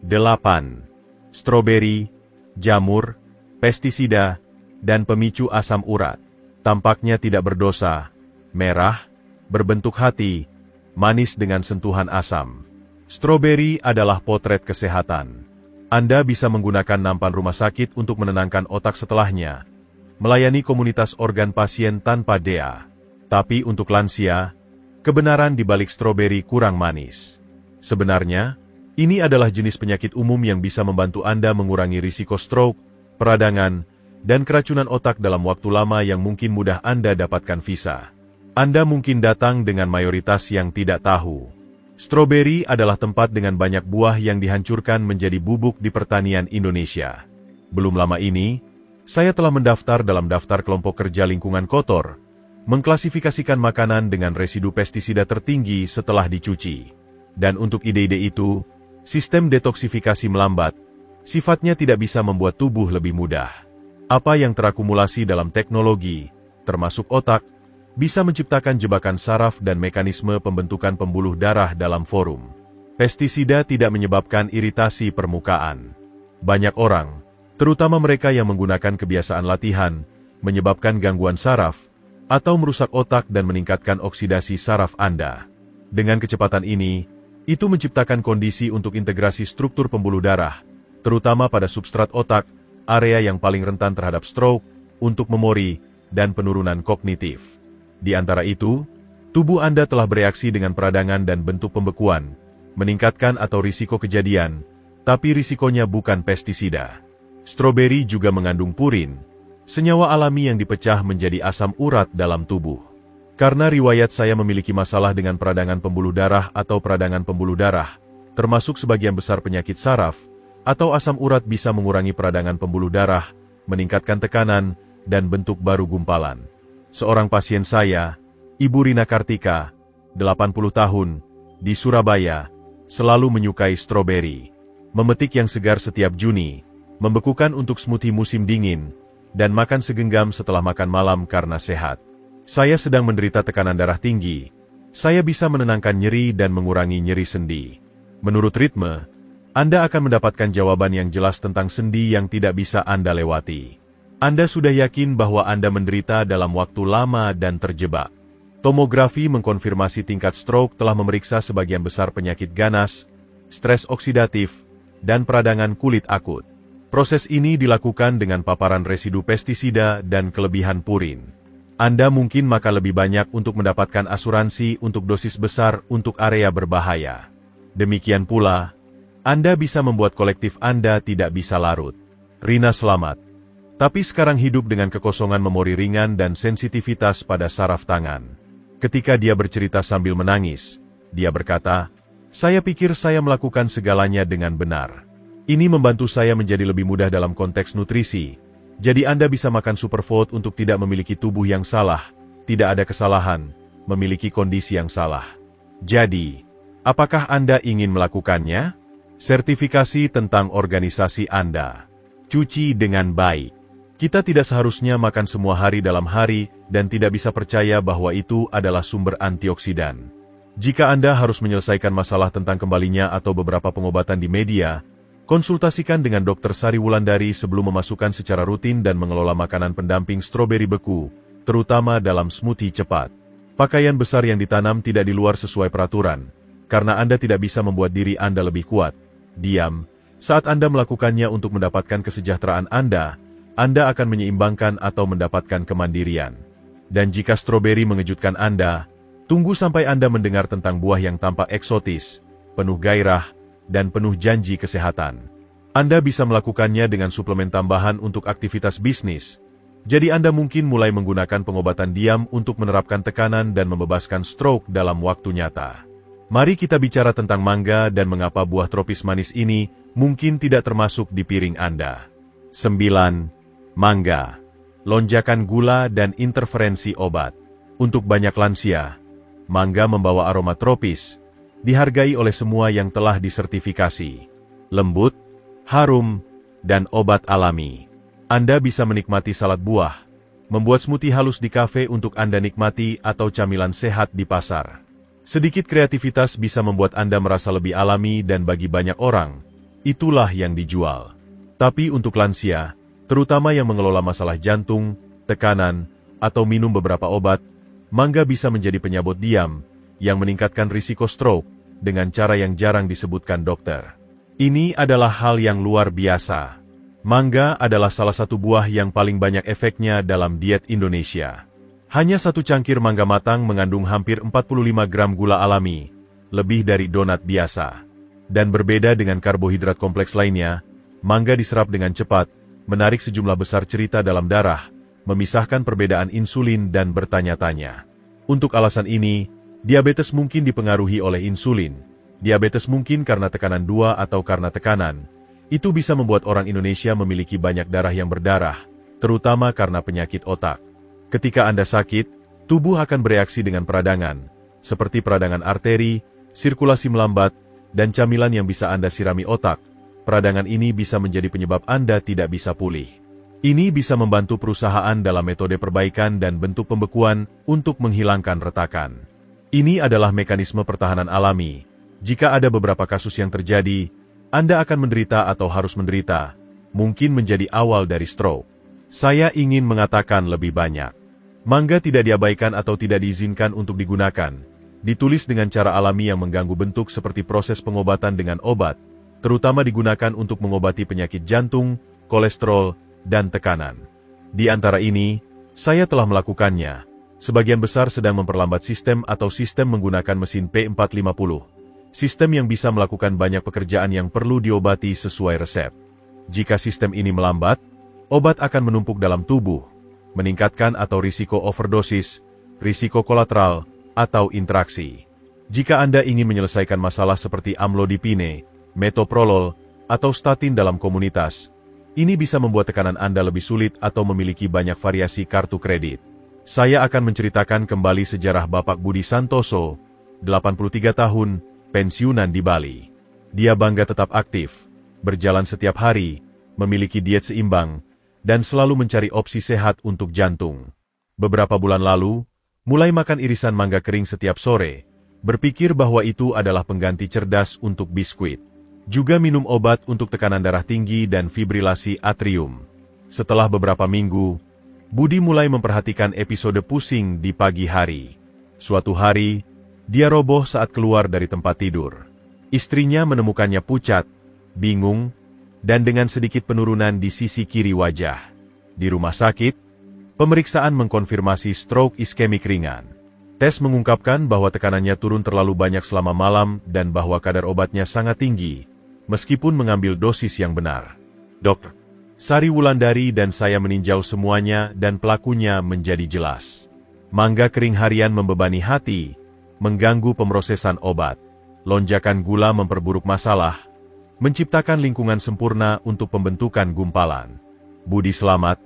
8. Stroberi, jamur, pestisida, dan pemicu asam urat. Tampaknya tidak berdosa, merah, berbentuk hati, manis dengan sentuhan asam. Stroberi adalah potret kesehatan. Anda bisa menggunakan nampan rumah sakit untuk menenangkan otak setelahnya, melayani komunitas organ pasien tanpa DA. Tapi untuk lansia, kebenaran di balik stroberi kurang manis. Sebenarnya, ini adalah jenis penyakit umum yang bisa membantu Anda mengurangi risiko stroke, peradangan, dan keracunan otak dalam waktu lama yang mungkin mudah Anda dapatkan visa. Anda mungkin datang dengan mayoritas yang tidak tahu. Stroberi adalah tempat dengan banyak buah yang dihancurkan menjadi bubuk di pertanian Indonesia. Belum lama ini, saya telah mendaftar dalam daftar kelompok kerja lingkungan kotor, mengklasifikasikan makanan dengan residu pestisida tertinggi setelah dicuci. Dan untuk ide-ide itu, sistem detoksifikasi melambat, sifatnya tidak bisa membuat tubuh lebih mudah. Apa yang terakumulasi dalam teknologi, termasuk otak, bisa menciptakan jebakan saraf dan mekanisme pembentukan pembuluh darah dalam forum. Pestisida tidak menyebabkan iritasi permukaan. Banyak orang, terutama mereka yang menggunakan kebiasaan latihan, menyebabkan gangguan saraf, atau merusak otak dan meningkatkan oksidasi saraf Anda. Dengan kecepatan ini, itu menciptakan kondisi untuk integrasi struktur pembuluh darah, terutama pada substrat otak, area yang paling rentan terhadap stroke, untuk memori, dan penurunan kognitif. Di antara itu, tubuh Anda telah bereaksi dengan peradangan dan bentuk pembekuan, meningkatkan atau risiko kejadian, tapi risikonya bukan pestisida. Stroberi juga mengandung purin, senyawa alami yang dipecah menjadi asam urat dalam tubuh. Karena riwayat saya memiliki masalah dengan peradangan pembuluh darah atau peradangan pembuluh darah, termasuk sebagian besar penyakit saraf, atau asam urat bisa mengurangi peradangan pembuluh darah, meningkatkan tekanan, dan bentuk baru gumpalan. Seorang pasien saya, Ibu Rina Kartika, 80 tahun, di Surabaya, selalu menyukai stroberi. Memetik yang segar setiap Juni, membekukan untuk smoothie musim dingin, dan makan segenggam setelah makan malam karena sehat. Saya sedang menderita tekanan darah tinggi. Saya bisa menenangkan nyeri dan mengurangi nyeri sendi. Menurut ritme, Anda akan mendapatkan jawaban yang jelas tentang sendi yang tidak bisa Anda lewati. Anda sudah yakin bahwa Anda menderita dalam waktu lama dan terjebak. Tomografi mengkonfirmasi tingkat stroke telah memeriksa sebagian besar penyakit ganas, stres oksidatif, dan peradangan kulit akut. Proses ini dilakukan dengan paparan residu pestisida dan kelebihan purin. Anda mungkin makan lebih banyak untuk mendapatkan asuransi untuk dosis besar untuk area berbahaya. Demikian pula, Anda bisa membuat kolektif Anda tidak bisa larut. Rina selamat. Tapi sekarang hidup dengan kekosongan memori ringan dan sensitivitas pada saraf tangan. Ketika dia bercerita sambil menangis, dia berkata, "Saya pikir saya melakukan segalanya dengan benar. Ini membantu saya menjadi lebih mudah dalam konteks nutrisi. Jadi Anda bisa makan superfood untuk tidak memiliki tubuh yang salah, tidak ada kesalahan, memiliki kondisi yang salah. Jadi, apakah Anda ingin melakukannya?" Sertifikasi tentang organisasi Anda. Cuci dengan baik. Kita tidak seharusnya makan semua hari dalam hari dan tidak bisa percaya bahwa itu adalah sumber antioksidan. Jika Anda harus menyelesaikan masalah tentang kembalinya atau beberapa pengobatan di media, konsultasikan dengan Dr. Sari Wulandari sebelum memasukkan secara rutin dan mengelola makanan pendamping stroberi beku, terutama dalam smoothie cepat. Pakaian besar yang ditanam tidak di luar sesuai peraturan, karena Anda tidak bisa membuat diri Anda lebih kuat. Diam, saat Anda melakukannya untuk mendapatkan kesejahteraan Anda akan menyeimbangkan atau mendapatkan kemandirian. Dan jika stroberi mengejutkan Anda, tunggu sampai Anda mendengar tentang buah yang tampak eksotis, penuh gairah, dan penuh janji kesehatan. Anda bisa melakukannya dengan suplemen tambahan untuk aktivitas bisnis. Jadi Anda mungkin mulai menggunakan pengobatan diam untuk menerapkan tekanan dan membebaskan stroke dalam waktu nyata. Mari kita bicara tentang mangga dan mengapa buah tropis manis ini mungkin tidak termasuk di piring Anda. 9. Mangga, lonjakan gula dan interferensi obat. Untuk banyak lansia, mangga membawa aroma tropis, dihargai oleh semua yang telah disertifikasi. Lembut, harum, dan obat alami. Anda bisa menikmati salad buah, membuat smoothie halus di kafe untuk Anda nikmati atau camilan sehat di pasar. Sedikit kreativitas bisa membuat Anda merasa lebih alami dan bagi banyak orang, itulah yang dijual. Tapi untuk lansia, terutama yang mengelola masalah jantung, tekanan, atau minum beberapa obat, mangga bisa menjadi penyabot diam yang meningkatkan risiko stroke dengan cara yang jarang disebutkan dokter. Ini adalah hal yang luar biasa. Mangga adalah salah satu buah yang paling banyak efeknya dalam diet Indonesia. Hanya satu cangkir mangga matang mengandung hampir 45 gram gula alami, lebih dari donat biasa. Dan berbeda dengan karbohidrat kompleks lainnya, mangga diserap dengan cepat, menarik sejumlah besar cerita dalam darah, memisahkan perbedaan insulin dan bertanya-tanya. Untuk alasan ini, diabetes mungkin dipengaruhi oleh insulin. Diabetes mungkin karena tekanan 2 atau karena tekanan. Itu bisa membuat orang Indonesia memiliki banyak darah yang berdarah, terutama karena penyakit otak. Ketika Anda sakit, tubuh akan bereaksi dengan peradangan, seperti peradangan arteri, sirkulasi melambat, dan camilan yang bisa Anda sirami otak, peradangan ini bisa menjadi penyebab Anda tidak bisa pulih. Ini bisa membantu perusahaan dalam metode perbaikan dan bentuk pembekuan untuk menghilangkan retakan. Ini adalah mekanisme pertahanan alami. Jika ada beberapa kasus yang terjadi, Anda akan menderita atau harus menderita, mungkin menjadi awal dari stroke. Saya ingin mengatakan lebih banyak. Mangga tidak diabaikan atau tidak diizinkan untuk digunakan. Ditulis dengan cara alami yang mengganggu bentuk seperti proses pengobatan dengan obat, terutama digunakan untuk mengobati penyakit jantung, kolesterol, dan tekanan. Di antara ini, saya telah melakukannya. Sebagian besar sedang memperlambat sistem atau sistem menggunakan mesin P450. Sistem yang bisa melakukan banyak pekerjaan yang perlu diobati sesuai resep. Jika sistem ini melambat, obat akan menumpuk dalam tubuh, meningkatkan atau risiko overdosis, risiko kolateral, atau interaksi. Jika Anda ingin menyelesaikan masalah seperti amlodipine, metoprolol, atau statin dalam komunitas, ini bisa membuat tekanan Anda lebih sulit atau memiliki banyak variasi kartu kredit. Saya akan menceritakan kembali sejarah Bapak Budi Santoso, 83 tahun, pensiunan di Bali. Dia bangga tetap aktif, berjalan setiap hari, memiliki diet seimbang, dan selalu mencari opsi sehat untuk jantung. Beberapa bulan lalu, mulai makan irisan mangga kering setiap sore, berpikir bahwa itu adalah pengganti cerdas untuk biskuit. Juga minum obat untuk tekanan darah tinggi dan fibrilasi atrium. Setelah beberapa minggu, Budi mulai memperhatikan episode pusing di pagi hari. Suatu hari, dia roboh saat keluar dari tempat tidur. Istrinya menemukannya pucat, bingung, dan dengan sedikit penurunan di sisi kiri wajah. Di rumah sakit, pemeriksaan mengkonfirmasi stroke iskemik ringan. Tes mengungkapkan bahwa tekanannya turun terlalu banyak selama malam dan bahwa kadar obatnya sangat tinggi, meskipun mengambil dosis yang benar. Dr. Sari Wulandari dan saya meninjau semuanya dan pelakunya menjadi jelas. Mangga kering harian membebani hati, mengganggu pemrosesan obat. Lonjakan gula memperburuk masalah, menciptakan lingkungan sempurna untuk pembentukan gumpalan. Budi selamat,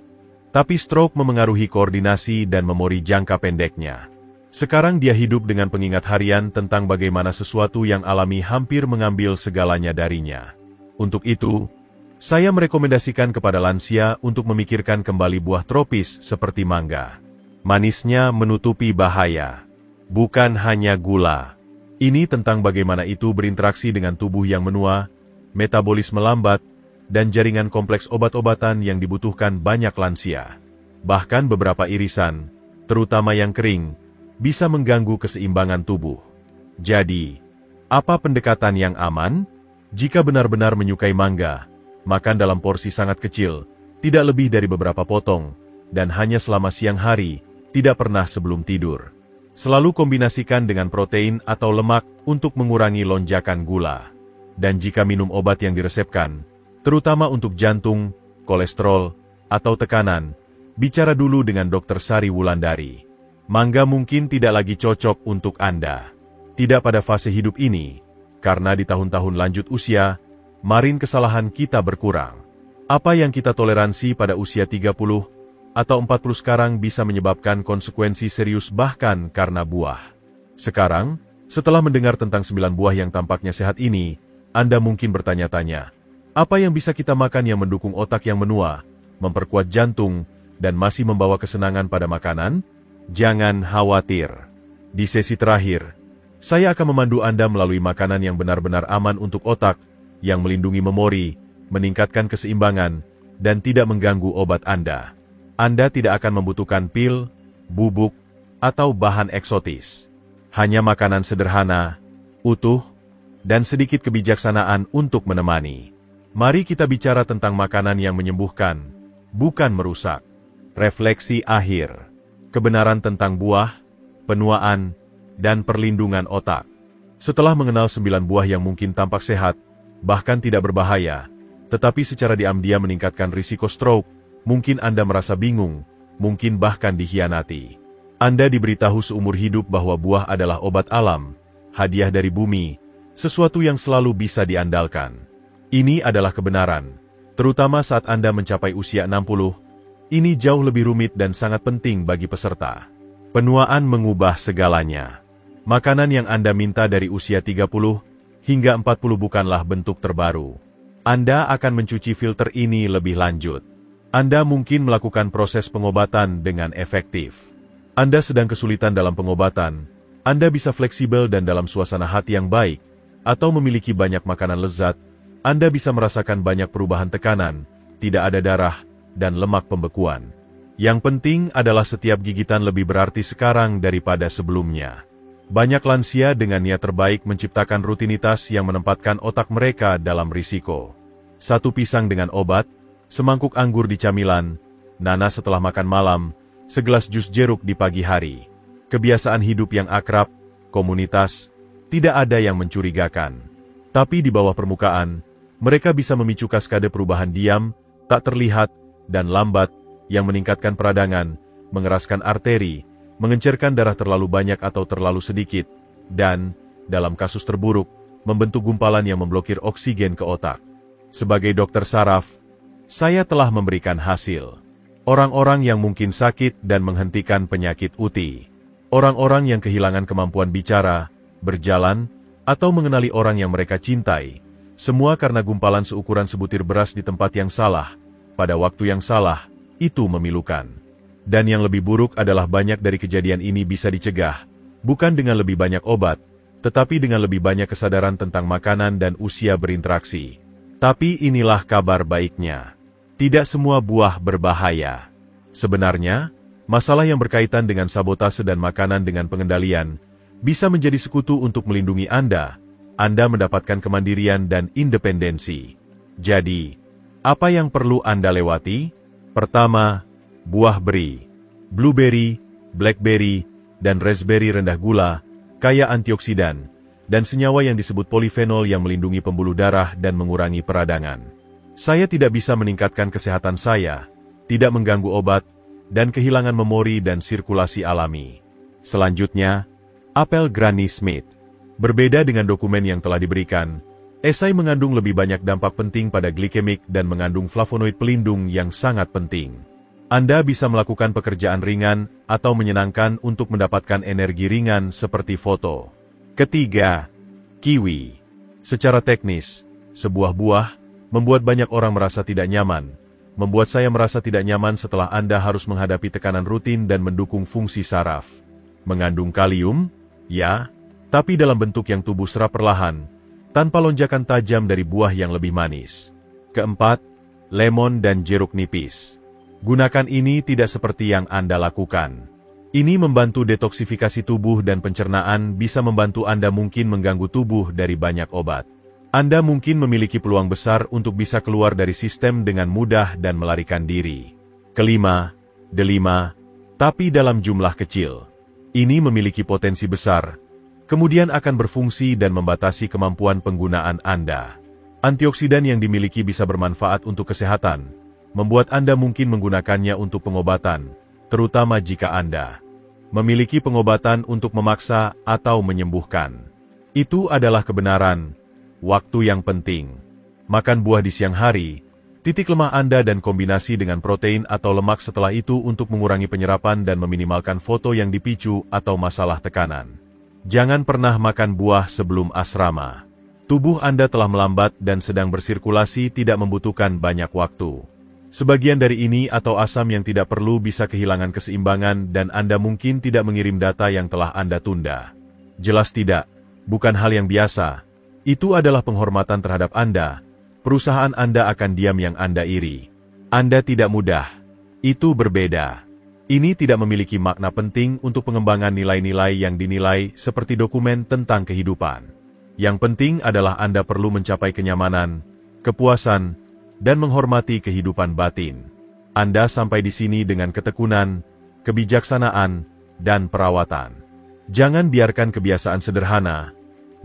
tapi stroke memengaruhi koordinasi dan memori jangka pendeknya. Sekarang dia hidup dengan pengingat harian tentang bagaimana sesuatu yang alami hampir mengambil segalanya darinya. Untuk itu, saya merekomendasikan kepada lansia untuk memikirkan kembali buah tropis seperti mangga. Manisnya menutupi bahaya. Bukan hanya gula. Ini tentang bagaimana itu berinteraksi dengan tubuh yang menua, metabolisme lambat, dan jaringan kompleks obat-obatan yang dibutuhkan banyak lansia. Bahkan beberapa irisan, terutama yang kering, bisa mengganggu keseimbangan tubuh. Jadi, apa pendekatan yang aman? Jika benar-benar menyukai mangga, makan dalam porsi sangat kecil, tidak lebih dari beberapa potong, dan hanya selama siang hari, tidak pernah sebelum tidur. Selalu kombinasikan dengan protein atau lemak untuk mengurangi lonjakan gula. Dan jika minum obat yang diresepkan, terutama untuk jantung, kolesterol, atau tekanan, bicara dulu dengan Dr. Sari Wulandari. Mangga mungkin tidak lagi cocok untuk Anda. Tidak pada fase hidup ini, karena di tahun-tahun lanjut usia, marin kesalahan kita berkurang. Apa yang kita toleransi pada usia 30 atau 40 sekarang bisa menyebabkan konsekuensi serius bahkan karena buah. Sekarang, setelah mendengar tentang 9 buah yang tampaknya sehat ini, Anda mungkin bertanya-tanya, apa yang bisa kita makan yang mendukung otak yang menua, memperkuat jantung, dan masih membawa kesenangan pada makanan? Jangan khawatir. Di sesi terakhir, saya akan memandu Anda melalui makanan yang benar-benar aman untuk otak, yang melindungi memori, meningkatkan keseimbangan, dan tidak mengganggu obat Anda. Anda tidak akan membutuhkan pil, bubuk, atau bahan eksotis. Hanya makanan sederhana, utuh, dan sedikit kebijaksanaan untuk menemani. Mari kita bicara tentang makanan yang menyembuhkan, bukan merusak. Refleksi akhir. Kebenaran tentang buah, penuaan, dan perlindungan otak. Setelah mengenal 9 buah yang mungkin tampak sehat, bahkan tidak berbahaya, tetapi secara diam-diam meningkatkan risiko stroke, mungkin Anda merasa bingung, mungkin bahkan dikhianati. Anda diberitahu seumur hidup bahwa buah adalah obat alam, hadiah dari bumi, sesuatu yang selalu bisa diandalkan. Ini adalah kebenaran, terutama saat Anda mencapai usia 60, ini jauh lebih rumit dan sangat penting bagi peserta. Penuaan mengubah segalanya. Makanan yang Anda minta dari usia 30 hingga 40 bukanlah bentuk terbaru. Anda akan mencuci filter ini lebih lanjut. Anda mungkin melakukan proses pengobatan dengan efektif. Anda sedang kesulitan dalam pengobatan, Anda bisa fleksibel dan dalam suasana hati yang baik, atau memiliki banyak makanan lezat, Anda bisa merasakan banyak perubahan tekanan, tidak ada darah, dan lemak pembekuan. Yang penting adalah setiap gigitan lebih berarti sekarang daripada sebelumnya. Banyak lansia dengan niat terbaik menciptakan rutinitas yang menempatkan otak mereka dalam risiko. Satu pisang dengan obat, semangkuk anggur di camilan, nanas setelah makan malam, segelas jus jeruk di pagi hari. Kebiasaan hidup yang akrab, komunitas, tidak ada yang mencurigakan. Tapi di bawah permukaan, mereka bisa memicu kaskade perubahan diam, tak terlihat, dan lambat, yang meningkatkan peradangan, mengeraskan arteri, mengencerkan darah terlalu banyak atau terlalu sedikit, dan, dalam kasus terburuk, membentuk gumpalan yang memblokir oksigen ke otak. Sebagai dokter saraf, saya telah memberikan hasil. Orang-orang yang mungkin sakit dan menghentikan penyakit UTI. Orang-orang yang kehilangan kemampuan bicara, berjalan, atau mengenali orang yang mereka cintai. Semua karena gumpalan seukuran sebutir beras di tempat yang salah, pada waktu yang salah, itu memilukan. Dan yang lebih buruk adalah banyak dari kejadian ini bisa dicegah, bukan dengan lebih banyak obat, tetapi dengan lebih banyak kesadaran tentang makanan dan usia berinteraksi. Tapi inilah kabar baiknya. Tidak semua buah berbahaya. Sebenarnya, masalah yang berkaitan dengan sabotase dan makanan dengan pengendalian bisa menjadi sekutu untuk melindungi Anda. Anda mendapatkan kemandirian dan independensi. Jadi, apa yang perlu Anda lewati? Pertama, buah beri, blueberry, blackberry, dan raspberry rendah gula, kaya antioksidan, dan senyawa yang disebut polifenol yang melindungi pembuluh darah dan mengurangi peradangan. Saya tidak bisa meningkatkan kesehatan saya, tidak mengganggu obat, dan kehilangan memori dan sirkulasi alami. Selanjutnya, apel Granny Smith. Berbeda dengan dokumen yang telah diberikan, esai mengandung lebih banyak dampak penting pada glikemik dan mengandung flavonoid pelindung yang sangat penting. Anda bisa melakukan pekerjaan ringan atau menyenangkan untuk mendapatkan energi ringan seperti foto. Ketiga, kiwi. Secara teknis, sebuah buah membuat banyak orang merasa tidak nyaman. Membuat saya merasa tidak nyaman setelah Anda harus menghadapi tekanan rutin dan mendukung fungsi saraf. Mengandung kalium? Ya, tapi dalam bentuk yang tubuh serap perlahan, tanpa lonjakan tajam dari buah yang lebih manis. Keempat, lemon dan jeruk nipis. Gunakan ini tidak seperti yang Anda lakukan. Ini membantu detoksifikasi tubuh dan pencernaan bisa membantu Anda mungkin mengganggu tubuh dari banyak obat. Anda mungkin memiliki peluang besar untuk bisa keluar dari sistem dengan mudah dan melarikan diri. Kelima, delima, tapi dalam jumlah kecil. Ini memiliki potensi besar, kemudian akan berfungsi dan membatasi kemampuan penggunaan Anda. Antioksidan yang dimiliki bisa bermanfaat untuk kesehatan, membuat Anda mungkin menggunakannya untuk pengobatan, terutama jika Anda memiliki pengobatan untuk memaksa atau menyembuhkan. Itu adalah kebenaran. Waktu yang penting. Makan buah di siang hari, titik lemah Anda dan kombinasi dengan protein atau lemak setelah itu untuk mengurangi penyerapan dan meminimalkan foto yang dipicu atau masalah tekanan. Jangan pernah makan buah sebelum asrama. Tubuh Anda telah melambat dan sedang bersirkulasi tidak membutuhkan banyak waktu. Sebagian dari ini atau asam yang tidak perlu bisa kehilangan keseimbangan dan Anda mungkin tidak mengirim data yang telah Anda tunda. Jelas tidak, bukan hal yang biasa. Itu adalah penghormatan terhadap Anda. Perusahaan Anda akan diam yang Anda iri. Anda tidak mudah. Itu berbeda. Ini tidak memiliki makna penting untuk pengembangan nilai-nilai yang dinilai seperti dokumen tentang kehidupan. Yang penting adalah Anda perlu mencapai kenyamanan, kepuasan, dan menghormati kehidupan batin. Anda sampai di sini dengan ketekunan, kebijaksanaan, dan perawatan. Jangan biarkan kebiasaan sederhana,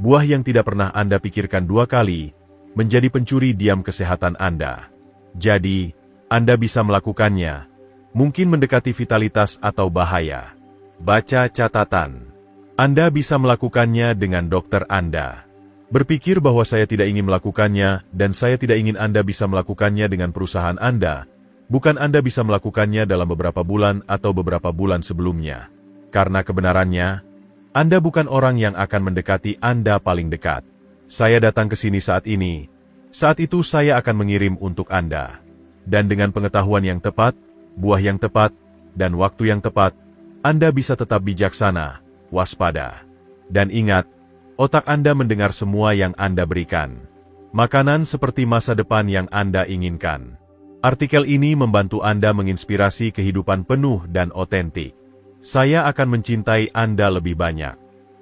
buah yang tidak pernah Anda pikirkan dua kali, menjadi pencuri diam kesehatan Anda. Jadi, Anda bisa melakukannya, mungkin mendekati vitalitas atau bahaya. Baca catatan. Anda bisa melakukannya dengan dokter Anda. Berpikir bahwa saya tidak ingin melakukannya, dan saya tidak ingin Anda bisa melakukannya dengan perusahaan Anda, bukan Anda bisa melakukannya dalam beberapa bulan atau beberapa bulan sebelumnya. Karena kebenarannya, Anda bukan orang yang akan mendekati Anda paling dekat. Saya datang ke sini saat ini. Saat itu saya akan mengirim untuk Anda. Dan dengan pengetahuan yang tepat, buah yang tepat, dan waktu yang tepat, Anda bisa tetap bijaksana, waspada. Dan ingat, otak Anda mendengar semua yang Anda berikan. Makanan seperti masa depan yang Anda inginkan. Artikel ini membantu Anda menginspirasi kehidupan penuh dan otentik. Saya akan mencintai Anda lebih banyak.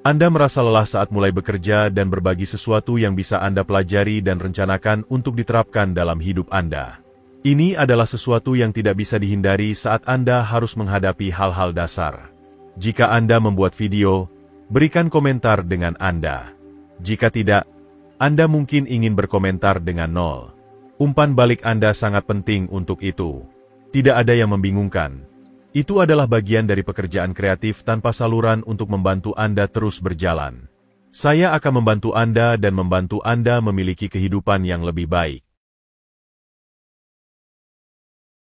Anda merasa lelah saat mulai bekerja dan berbagi sesuatu yang bisa Anda pelajari dan rencanakan untuk diterapkan dalam hidup Anda. Ini adalah sesuatu yang tidak bisa dihindari saat Anda harus menghadapi hal-hal dasar. Jika Anda membuat video, berikan komentar dengan Anda. Jika tidak, Anda mungkin ingin berkomentar dengan 0. Umpan balik Anda sangat penting untuk itu. Tidak ada yang membingungkan. Itu adalah bagian dari pekerjaan kreatif tanpa saluran untuk membantu Anda terus berjalan. Saya akan membantu Anda dan membantu Anda memiliki kehidupan yang lebih baik.